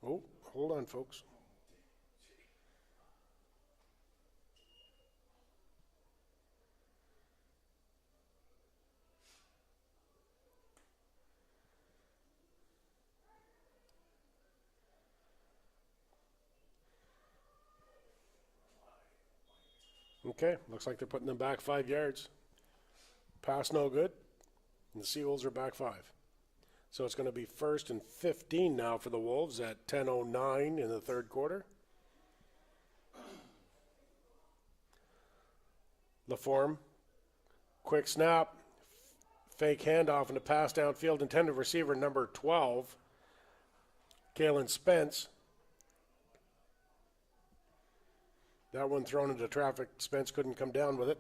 Oh, hold on, folks. Okay, looks like they're putting them back 5 yards. Pass no good, and the Seawolves are back 5. So it's going to be 1st and 15 now for the Wolves at 10:09 in the third quarter. LaForme, quick snap, Fake handoff and a pass downfield, intended receiver number 12, Kalen Spence. That one thrown into traffic. Spence couldn't come down with it.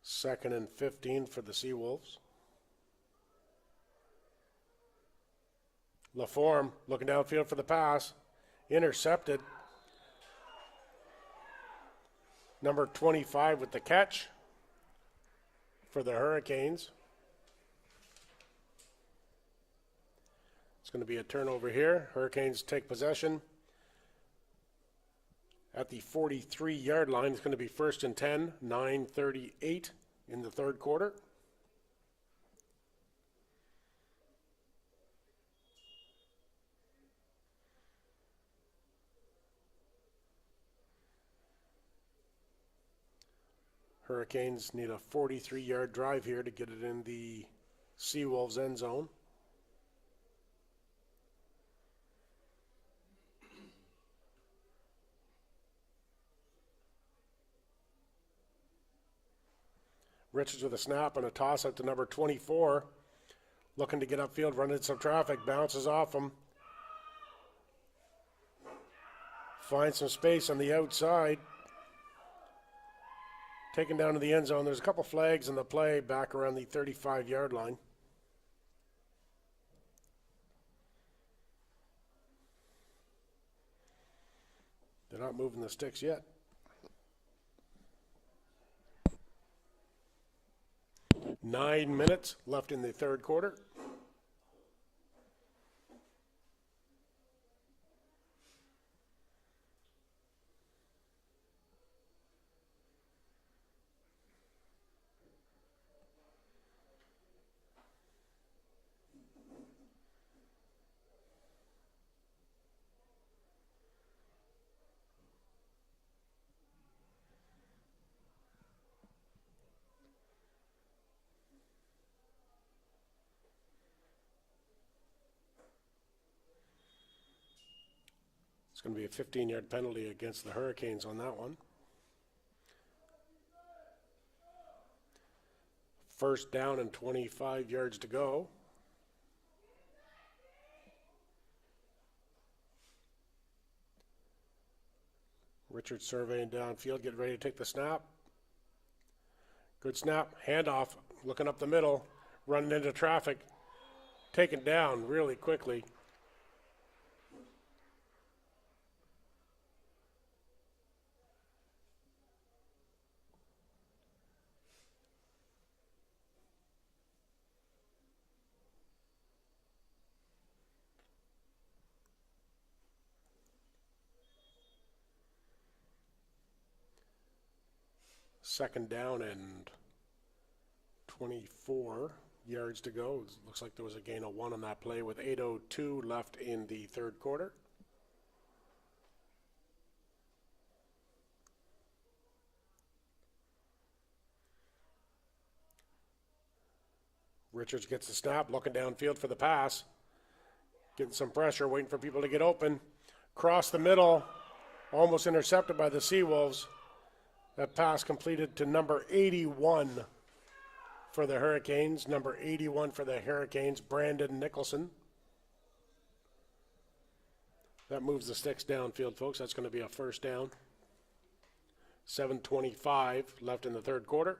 Second and 15 for the Seawolves. LaForme looking downfield for the pass. Intercepted. Number 25 with the catch for the Hurricanes. It's going to be a turnover here. Hurricanes take possession at the 43-yard line. It's going to be 1st and 10, 9:38 in the third quarter. Hurricanes need a 43-yard drive here to get it in the Seawolves end zone. Richards with a snap and a toss out to number 24. Looking to get upfield, running some traffic, bounces off him. Finds some space on the outside. Taken down to the end zone. There's a couple flags in the play back around the 35-yard line. They're not moving the sticks yet. Nine minutes left in the third quarter. It's going to be a 15-yard penalty against the Hurricanes on that one. First down and 25 yards to go. Richard surveying downfield, getting ready to take the snap. Good snap, handoff, looking up the middle, running into traffic, taken down really quickly. Second down and 24 yards to go. Looks like there was a gain of 1 on that play with 8:02 left in the third quarter. Richards gets the snap, looking downfield for the pass. Getting some pressure, waiting for people to get open. Cross the middle, almost intercepted by the Seawolves. That pass completed to number 81 for the Hurricanes. Number 81 for the Hurricanes, Brandon Nicholson. That moves the sticks downfield, folks. That's going to be a first down. 7:25 left in the third quarter.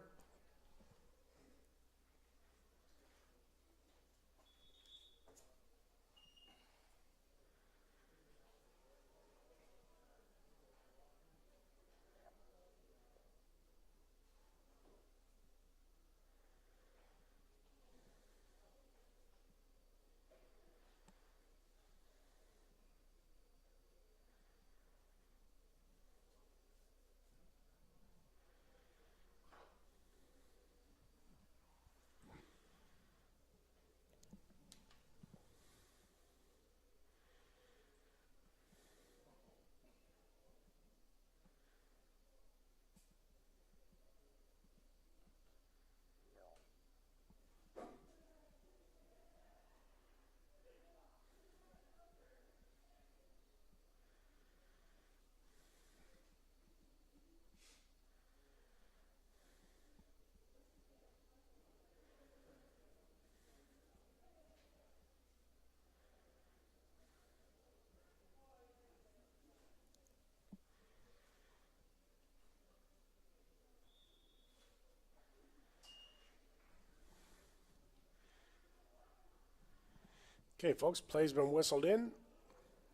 Okay, folks, play's been whistled in.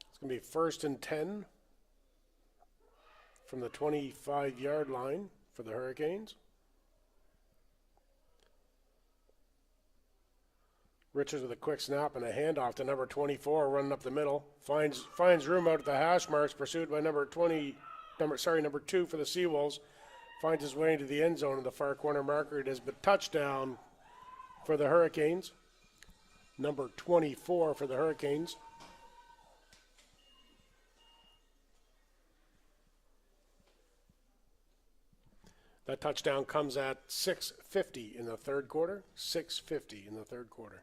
It's going to be 1st and 10 from the 25-yard line for the Hurricanes. Richards with a quick snap and a handoff to number 24, running up the middle. Finds room out at the hash marks, pursued by number 2 for the Seawolves. Finds his way into the end zone in the far corner marker. It is a touchdown for the Hurricanes. Number 24 for the Hurricanes. That touchdown comes at 6:50 in the third quarter. 6:50 in the third quarter.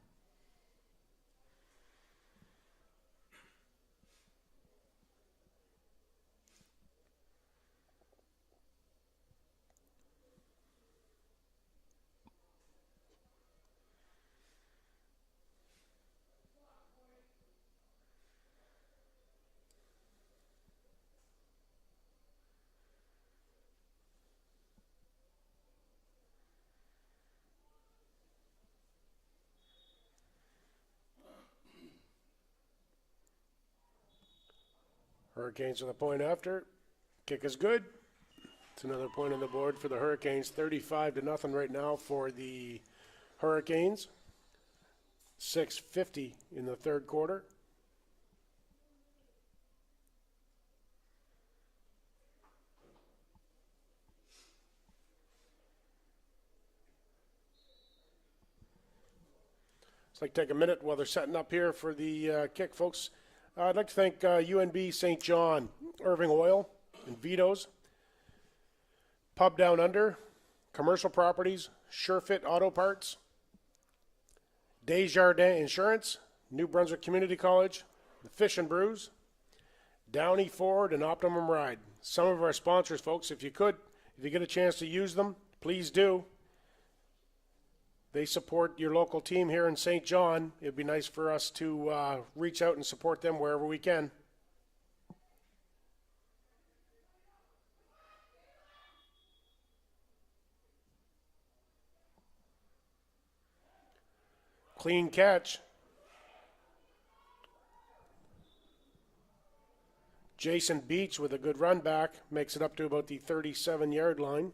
Hurricanes with a point after. Kick is good. It's another point on the board for the Hurricanes. 35-0 right now for the Hurricanes. 6:50 in the third quarter. I'd like to take a minute while they're setting up here for the kick, folks. I'd like to thank UNB St. John, Irving Oil, and Vito's, Pub Down Under, Commercial Properties, SureFit Auto Parts, Desjardins Insurance, New Brunswick Community College, the Fish and Brews, Downey Ford, and Optimum Ride. Some of our sponsors, folks, if you get a chance to use them, please do. They support your local team here in St. John. It'd be nice for us to reach out and support them wherever we can. Clean catch. Jason Beach with a good run back makes it up to about the 37-yard line.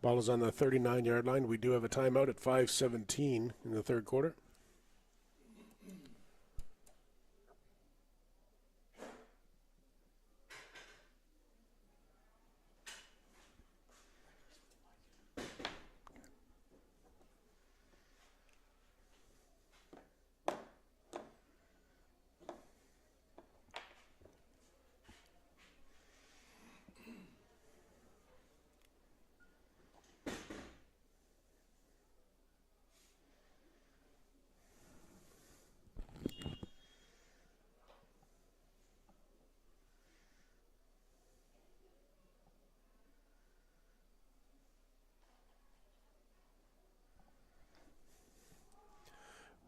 Ball is on the 39-yard line. We do have a timeout at 5:17 in the third quarter.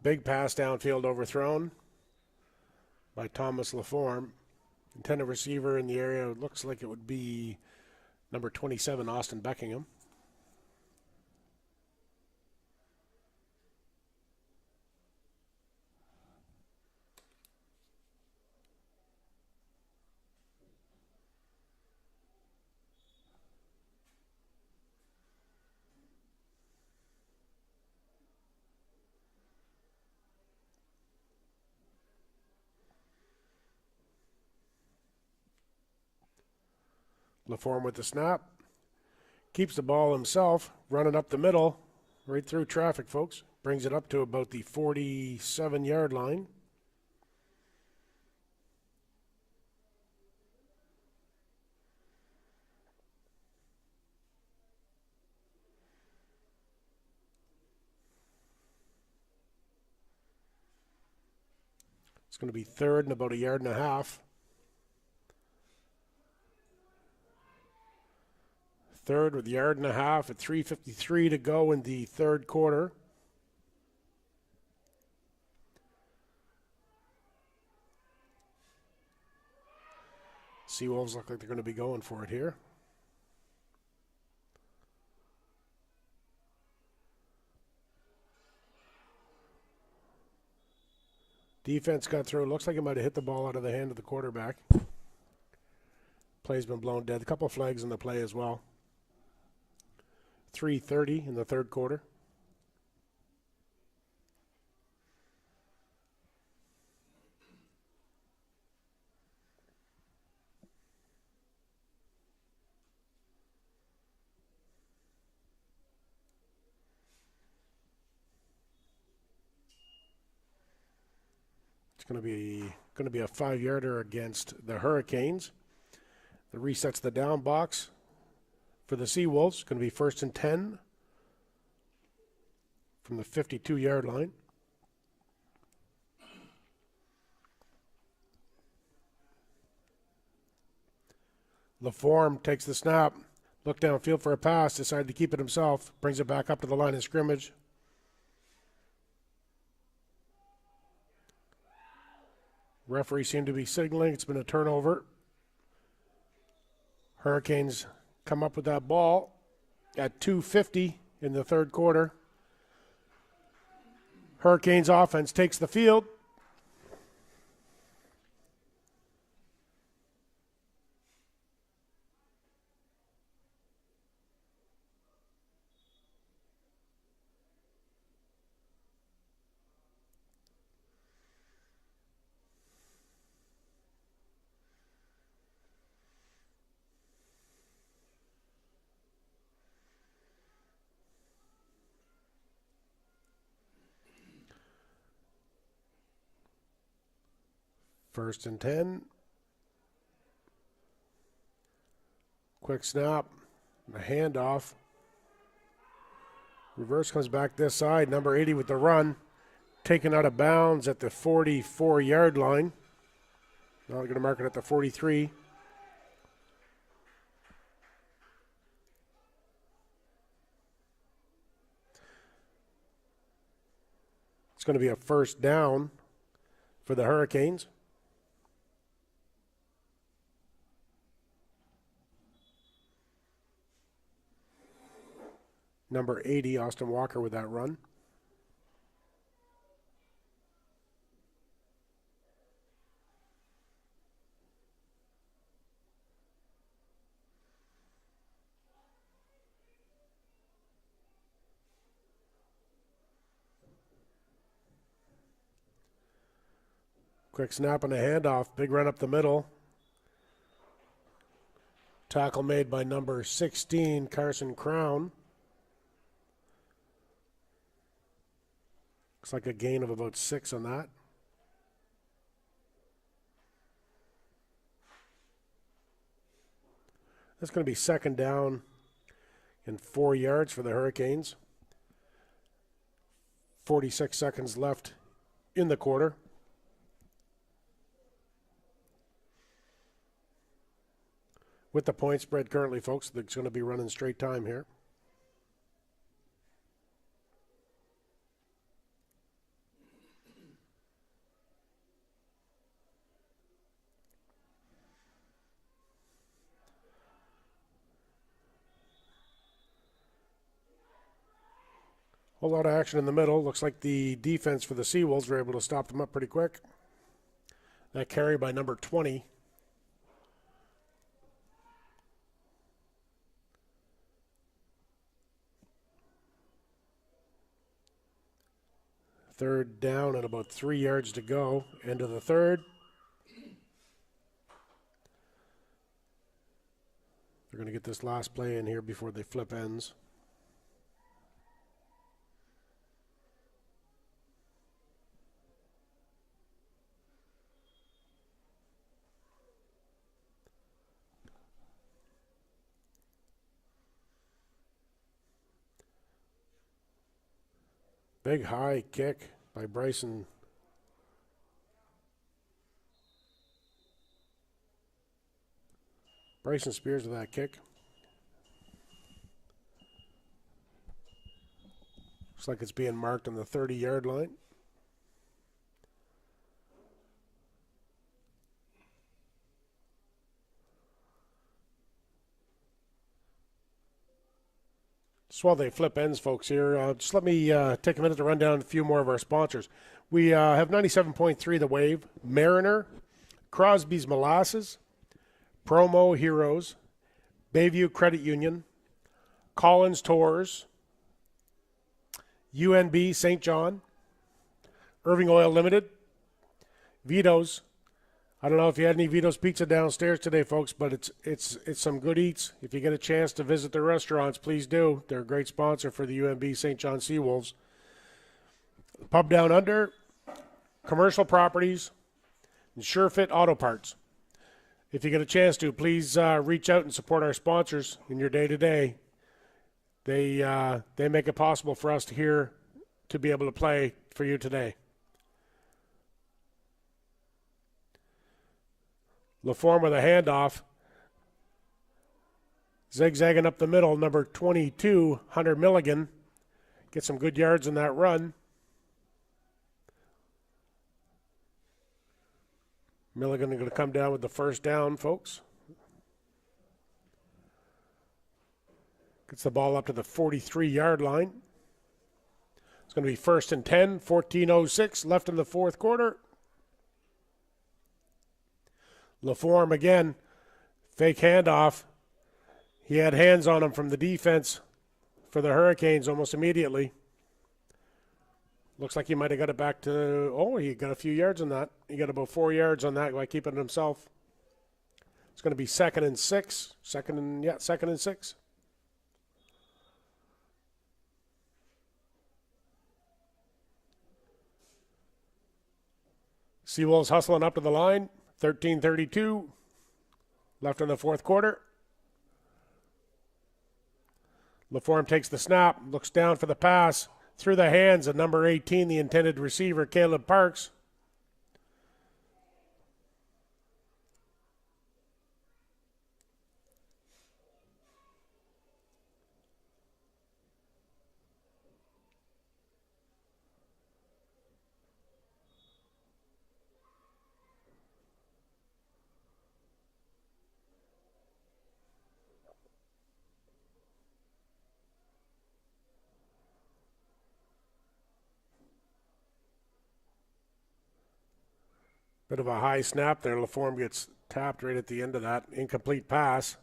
Big pass downfield overthrown by Thomas Laforme. Intended receiver in the area looks like it would be number 27, Austin Beckingham. LaForme with the snap. Keeps the ball himself, running up the middle, right through traffic, folks. Brings it up to about the 47-yard line. It's going to be third and about a yard and a half. Third with a yard and a half at 3:53 to go in the third quarter. Seawolves look like they're going to be going for it here. Defense got through. Looks like it might have hit the ball out of the hand of the quarterback. Play's been blown dead. A couple of flags in the play as well. 3:30 in the third quarter. It's going to be a 5-yarder against the Hurricanes. That resets the down box for the Seawolves. Going to be 1st and 10 from the 52-yard line. LaForme takes the snap, looked downfield for a pass, decided to keep it himself, brings it back up to the line of scrimmage. Referee seemed to be signaling. It's been a turnover. Hurricanes come up with that ball at 2:50 in the third quarter. Hurricanes offense takes the field. First and 10. Quick snap. A handoff. Reverse comes back this side. Number 80 with the run. Taken out of bounds at the 44-yard line. Now they're going to mark it at the 43. It's going to be a first down for the Hurricanes. Number 80, Austin Walker with that run. Quick snap and a handoff. Big run up the middle. Tackle made by number 16, Carson Crown. Looks like a gain of about 6 on that. That's going to be second down and 4 yards for the Hurricanes. 46 seconds left in the quarter. With the point spread currently, folks, it's going to be running straight time here. Whole lot of action in the middle. Looks like the defense for the Seawolves were able to stop them up pretty quick. That carry by number 20. Third down and about 3 yards to go. End of the third. They're going to get this last play in here before they flip ends. Big high kick by Bryson. Bryson Spears with that kick. Looks like it's being marked on the 30-yard line. Just while they flip ends, folks, here, just let me take a minute to run down a few more of our sponsors. We have 97.3 The Wave, Mariner, Crosby's Molasses, Promo Heroes, Bayview Credit Union, Collins Tours, UNB St. John, Irving Oil Limited, Vito's. I don't know if you had any Vito's Pizza downstairs today, folks, but it's some good eats. If you get a chance to visit their restaurants, please do. They're a great sponsor for the UNB St. John Seawolves. Pub Down Under, Commercial Properties, and SureFit Auto Parts. If you get a chance to, please reach out and support our sponsors in your day-to-day. They make it possible for us to be able to play for you today. LaForme with a handoff. Zigzagging up the middle, number 22, Hunter Milligan. Get some good yards in that run. Milligan going to come down with the first down, folks. Gets the ball up to the 43-yard line. It's going to be 1st and 10, 14:06 left in the fourth quarter. LaForme again, fake handoff. He had hands on him from the defense for the Hurricanes almost immediately. Looks like he might have got it back to, he got a few yards on that. He got about 4 yards on that by keeping it himself. It's going to be 2nd and 6. 2nd and 6. Seawolves hustling up to the line. 13:32 left in the fourth quarter. LaForme takes the snap, looks down for the pass, through the hands of number 18, the intended receiver, Caleb Parks. Bit of a high snap there. LaForme gets tapped right at the end of that. Incomplete pass.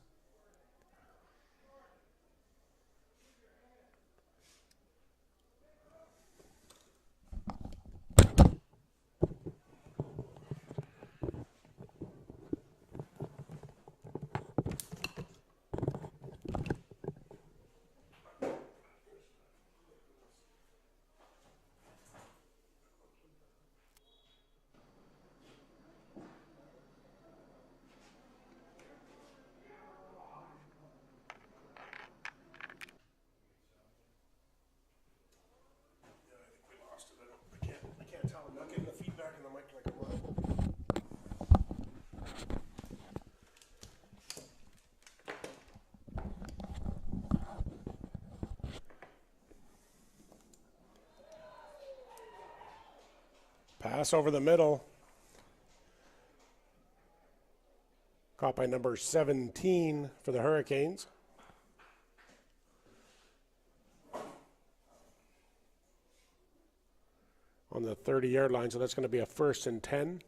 Pass over the middle. Caught by number 17 for the Hurricanes. On the 30-yard line, so that's going to be a 1st and 10.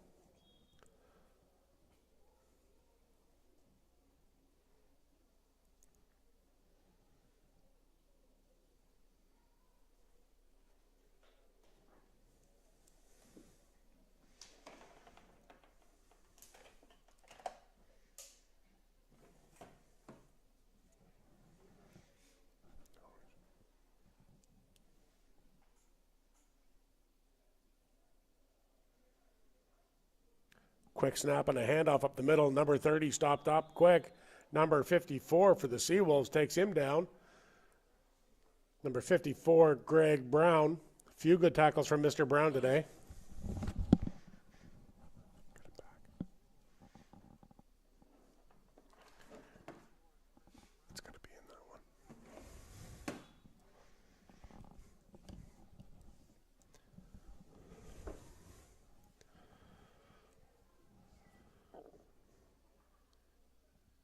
Quick snap and a handoff up the middle. Number 30 stopped up quick. Number 54 for the Seawolves takes him down. Number 54, Greg Brown. A few good tackles from Mr. Brown today. It's got to be in that one.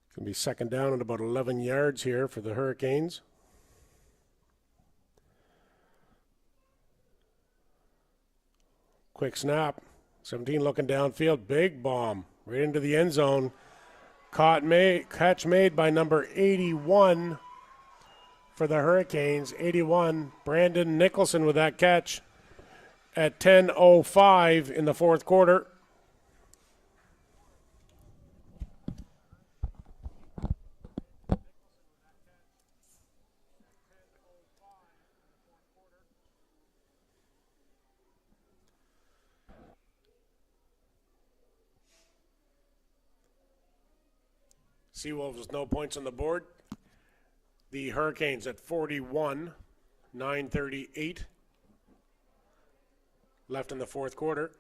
It's going to be second down at about 11 yards here for the Hurricanes. Quick snap. 17 looking downfield. Big bomb right into the end zone. Catch made by number 81 for the Hurricanes. 81, Brandon Nicholson with that catch at 10:05 in the fourth quarter. Seawolves with no points on the board. The Hurricanes at 41, 9:38 left in the fourth quarter.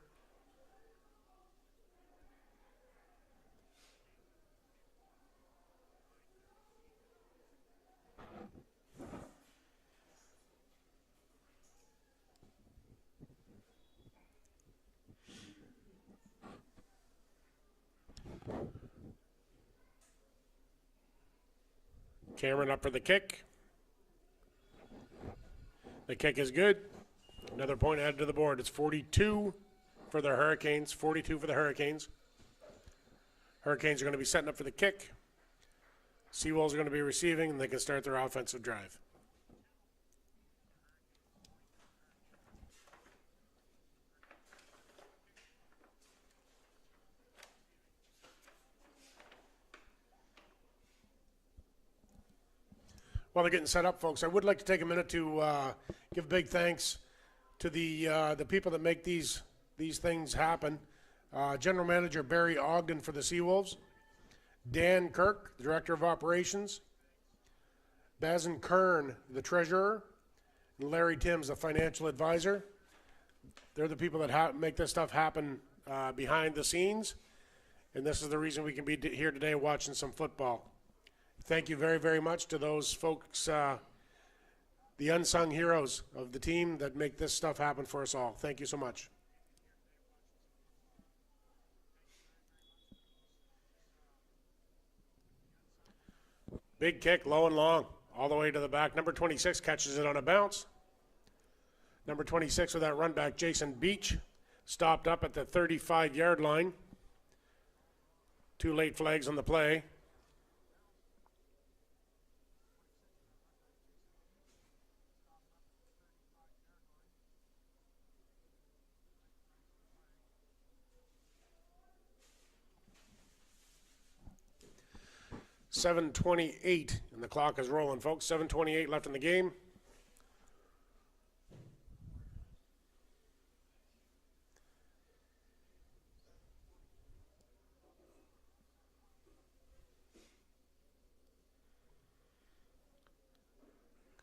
Cameron up for the kick. The kick is good. Another point added to the board. It's 42 for the Hurricanes. 42 for the Hurricanes. Hurricanes are going to be setting up for the kick. Seawolves are going to be receiving, and they can start their offensive drive. While they're getting set up, folks, I would like to take a minute to give big thanks to the people that make these things happen. General Manager Barry Ogden for the Seawolves, Dan Kirk, the Director of Operations, Bazin Kern, the Treasurer, and Larry Timms, the Financial Advisor. They're the people that make this stuff happen behind the scenes, and this is the reason we can be here today watching some football. Thank you very, very much to those folks, the unsung heroes of the team that make this stuff happen for us all. Thank you so much. Big kick, low and long, all the way to the back. Number 26 catches it on a bounce. Number 26 with that run back, Jason Beach, stopped up at the 35-yard line. 2 late flags on the play. .7:28, and the clock is rolling, folks. 7:28 left in the game.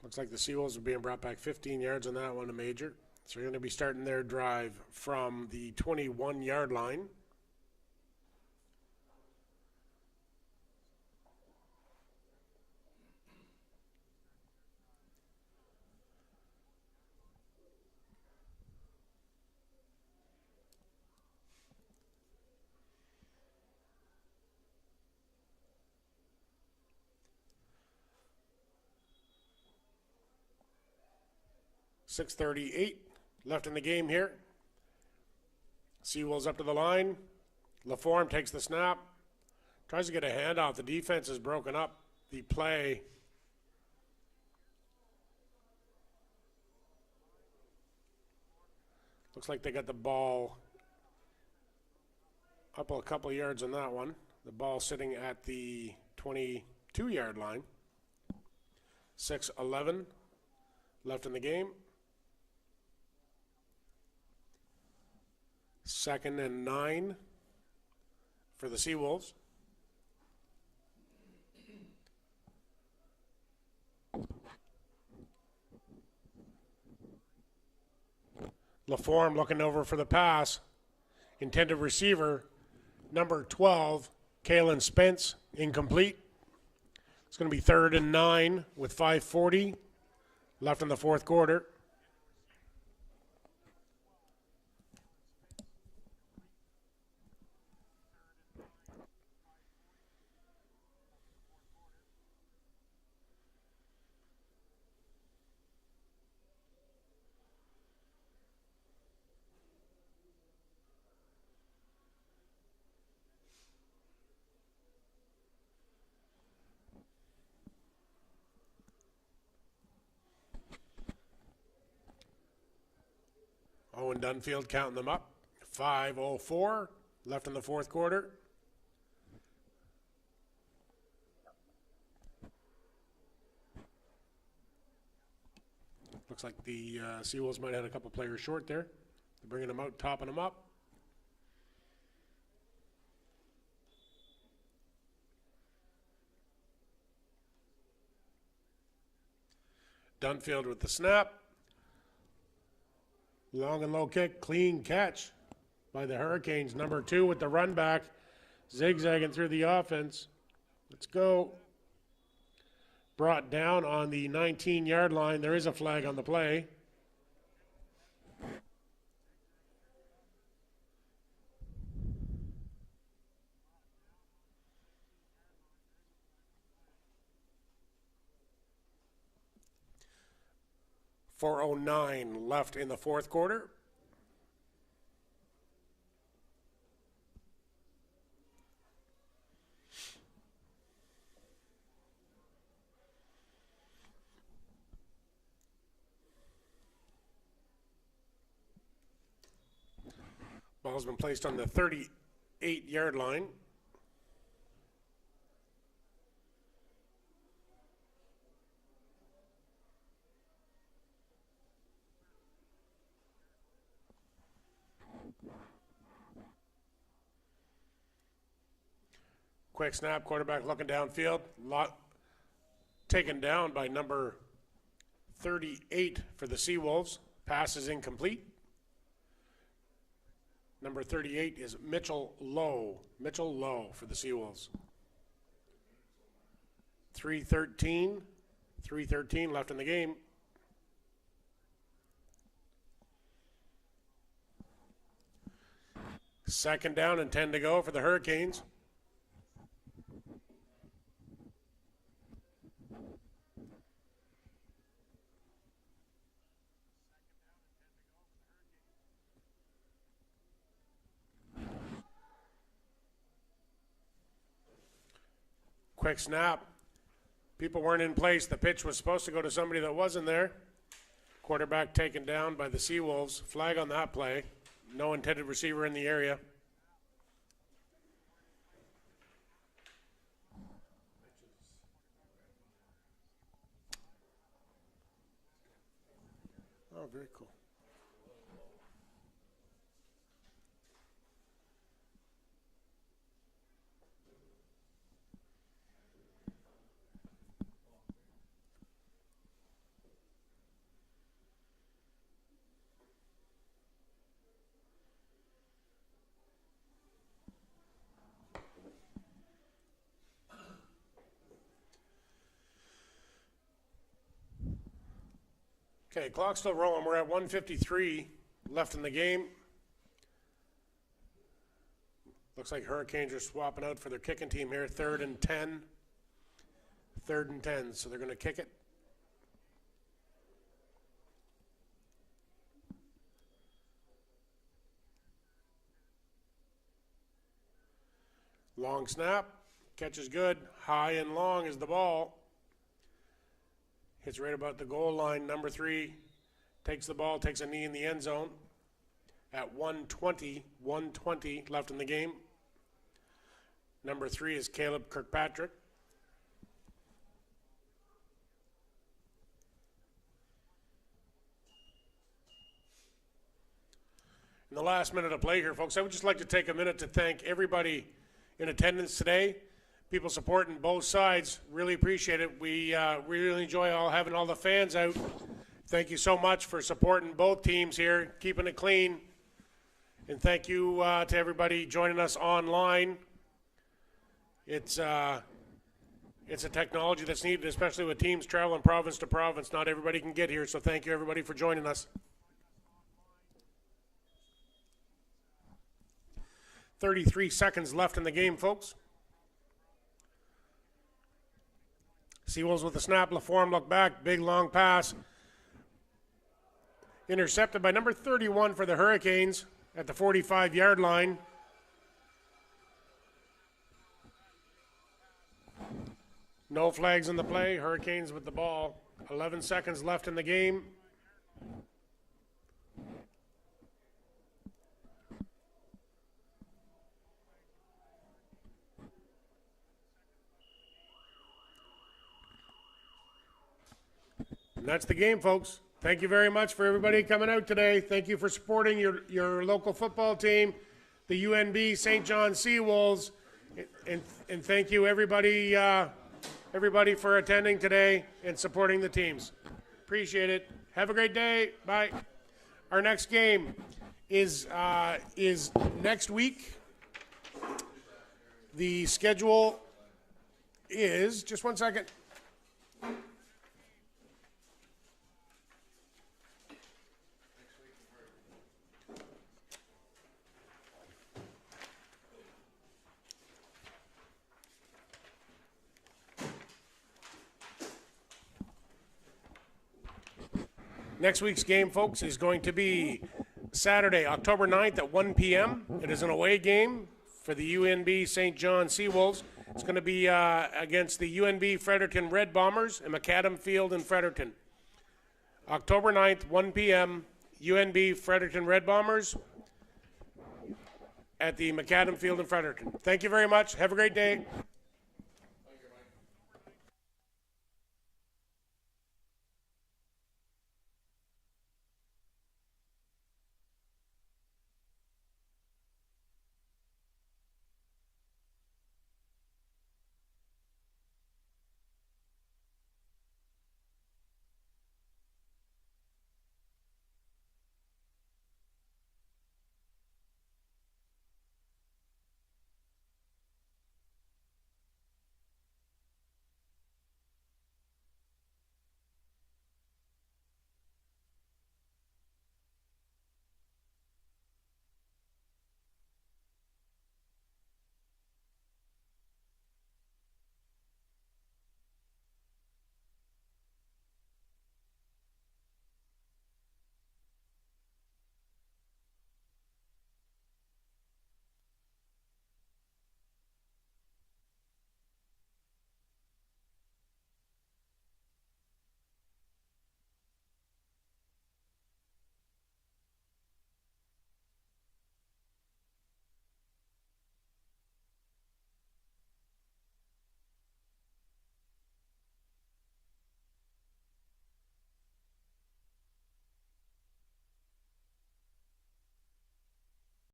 Looks like the Seawolves are being brought back 15 yards on that one, a major. So they're going to be starting their drive from the 21-yard line. .638 left in the game here. Seawolves up to the line. LaForme takes the snap. Tries to get a handoff. The defense is broken up. The play. Looks like they got the ball up a couple of yards on that one. The ball sitting at the 22-yard line. 6:11 left in the game. 2nd and 9 for the Seawolves. LaForme looking over for the pass. Intended receiver, number 12, Kalen Spence, incomplete. It's going to be 3rd and 9 with 5:40 left in the fourth quarter. Owen Dunfield counting them up. 5:04 left in the fourth quarter. Looks like the Seawolves might have had a couple players short there. They're bringing them out, topping them up. Dunfield with the snap. Long and low kick, clean catch by the Hurricanes. Number 2 with the run back, zigzagging through the offense. Let's go. Brought down on the 19-yard line. There is a flag on the play. .409 left in the fourth quarter. Ball's been placed on the 38-yard line. Quick snap, quarterback looking downfield. Taken down by number 38 for the Seawolves. Pass is incomplete. Number 38 is Mitchell Lowe. Mitchell Lowe for the Seawolves. 3:13 left in the game. Second down and 10 to go for the Hurricanes. Quick snap. People weren't in place. The pitch was supposed to go to somebody that wasn't there. Quarterback taken down by the Seawolves. Flag on that play. No intended receiver in the area. Oh, very cool. Okay, clock's still rolling. We're at 1:53 left in the game. Looks like Hurricanes are swapping out for their kicking team here. 3rd and 10. 3rd and 10, so they're going to kick it. Long snap. Catch is good. High and long is the ball. Hits right about the goal line. Number 3 takes the ball, takes a knee in the end zone at 1:20 left in the game. Number 3 is Caleb Kirkpatrick. In the last minute of play here, folks, I would just like to take a minute to thank everybody in attendance today. People supporting both sides. Really appreciate it. We really enjoy having all the fans out. Thank you so much for supporting both teams here, keeping it clean. And thank you to everybody joining us online. It's a technology that's needed, especially with teams traveling province to province. Not everybody can get here, so thank you everybody for joining us. 33 seconds left in the game, folks. Seawolves with the snap. LaForme look back. Big long pass. Intercepted by number 31 for the Hurricanes at the 45-yard line. No flags in the play. Hurricanes with the ball. 11 seconds left in the game. And that's the game, folks. Thank you very much for everybody coming out today. Thank you for supporting your local football team, the UNB St. John Seawolves, and thank you everybody for attending today and supporting the teams. Appreciate it. Have a great day. Bye. Our next game is next week. The schedule is, just one second. Next week's game, folks, is going to be Saturday, October 9th at 1 p.m. It is an away game for the UNB St. John Seawolves. It's going to be against the UNB Fredericton Red Bombers in McAdam Field in Fredericton. October 9th, 1 p.m., UNB Fredericton Red Bombers at the McAdam Field in Fredericton. Thank you very much. Have a great day.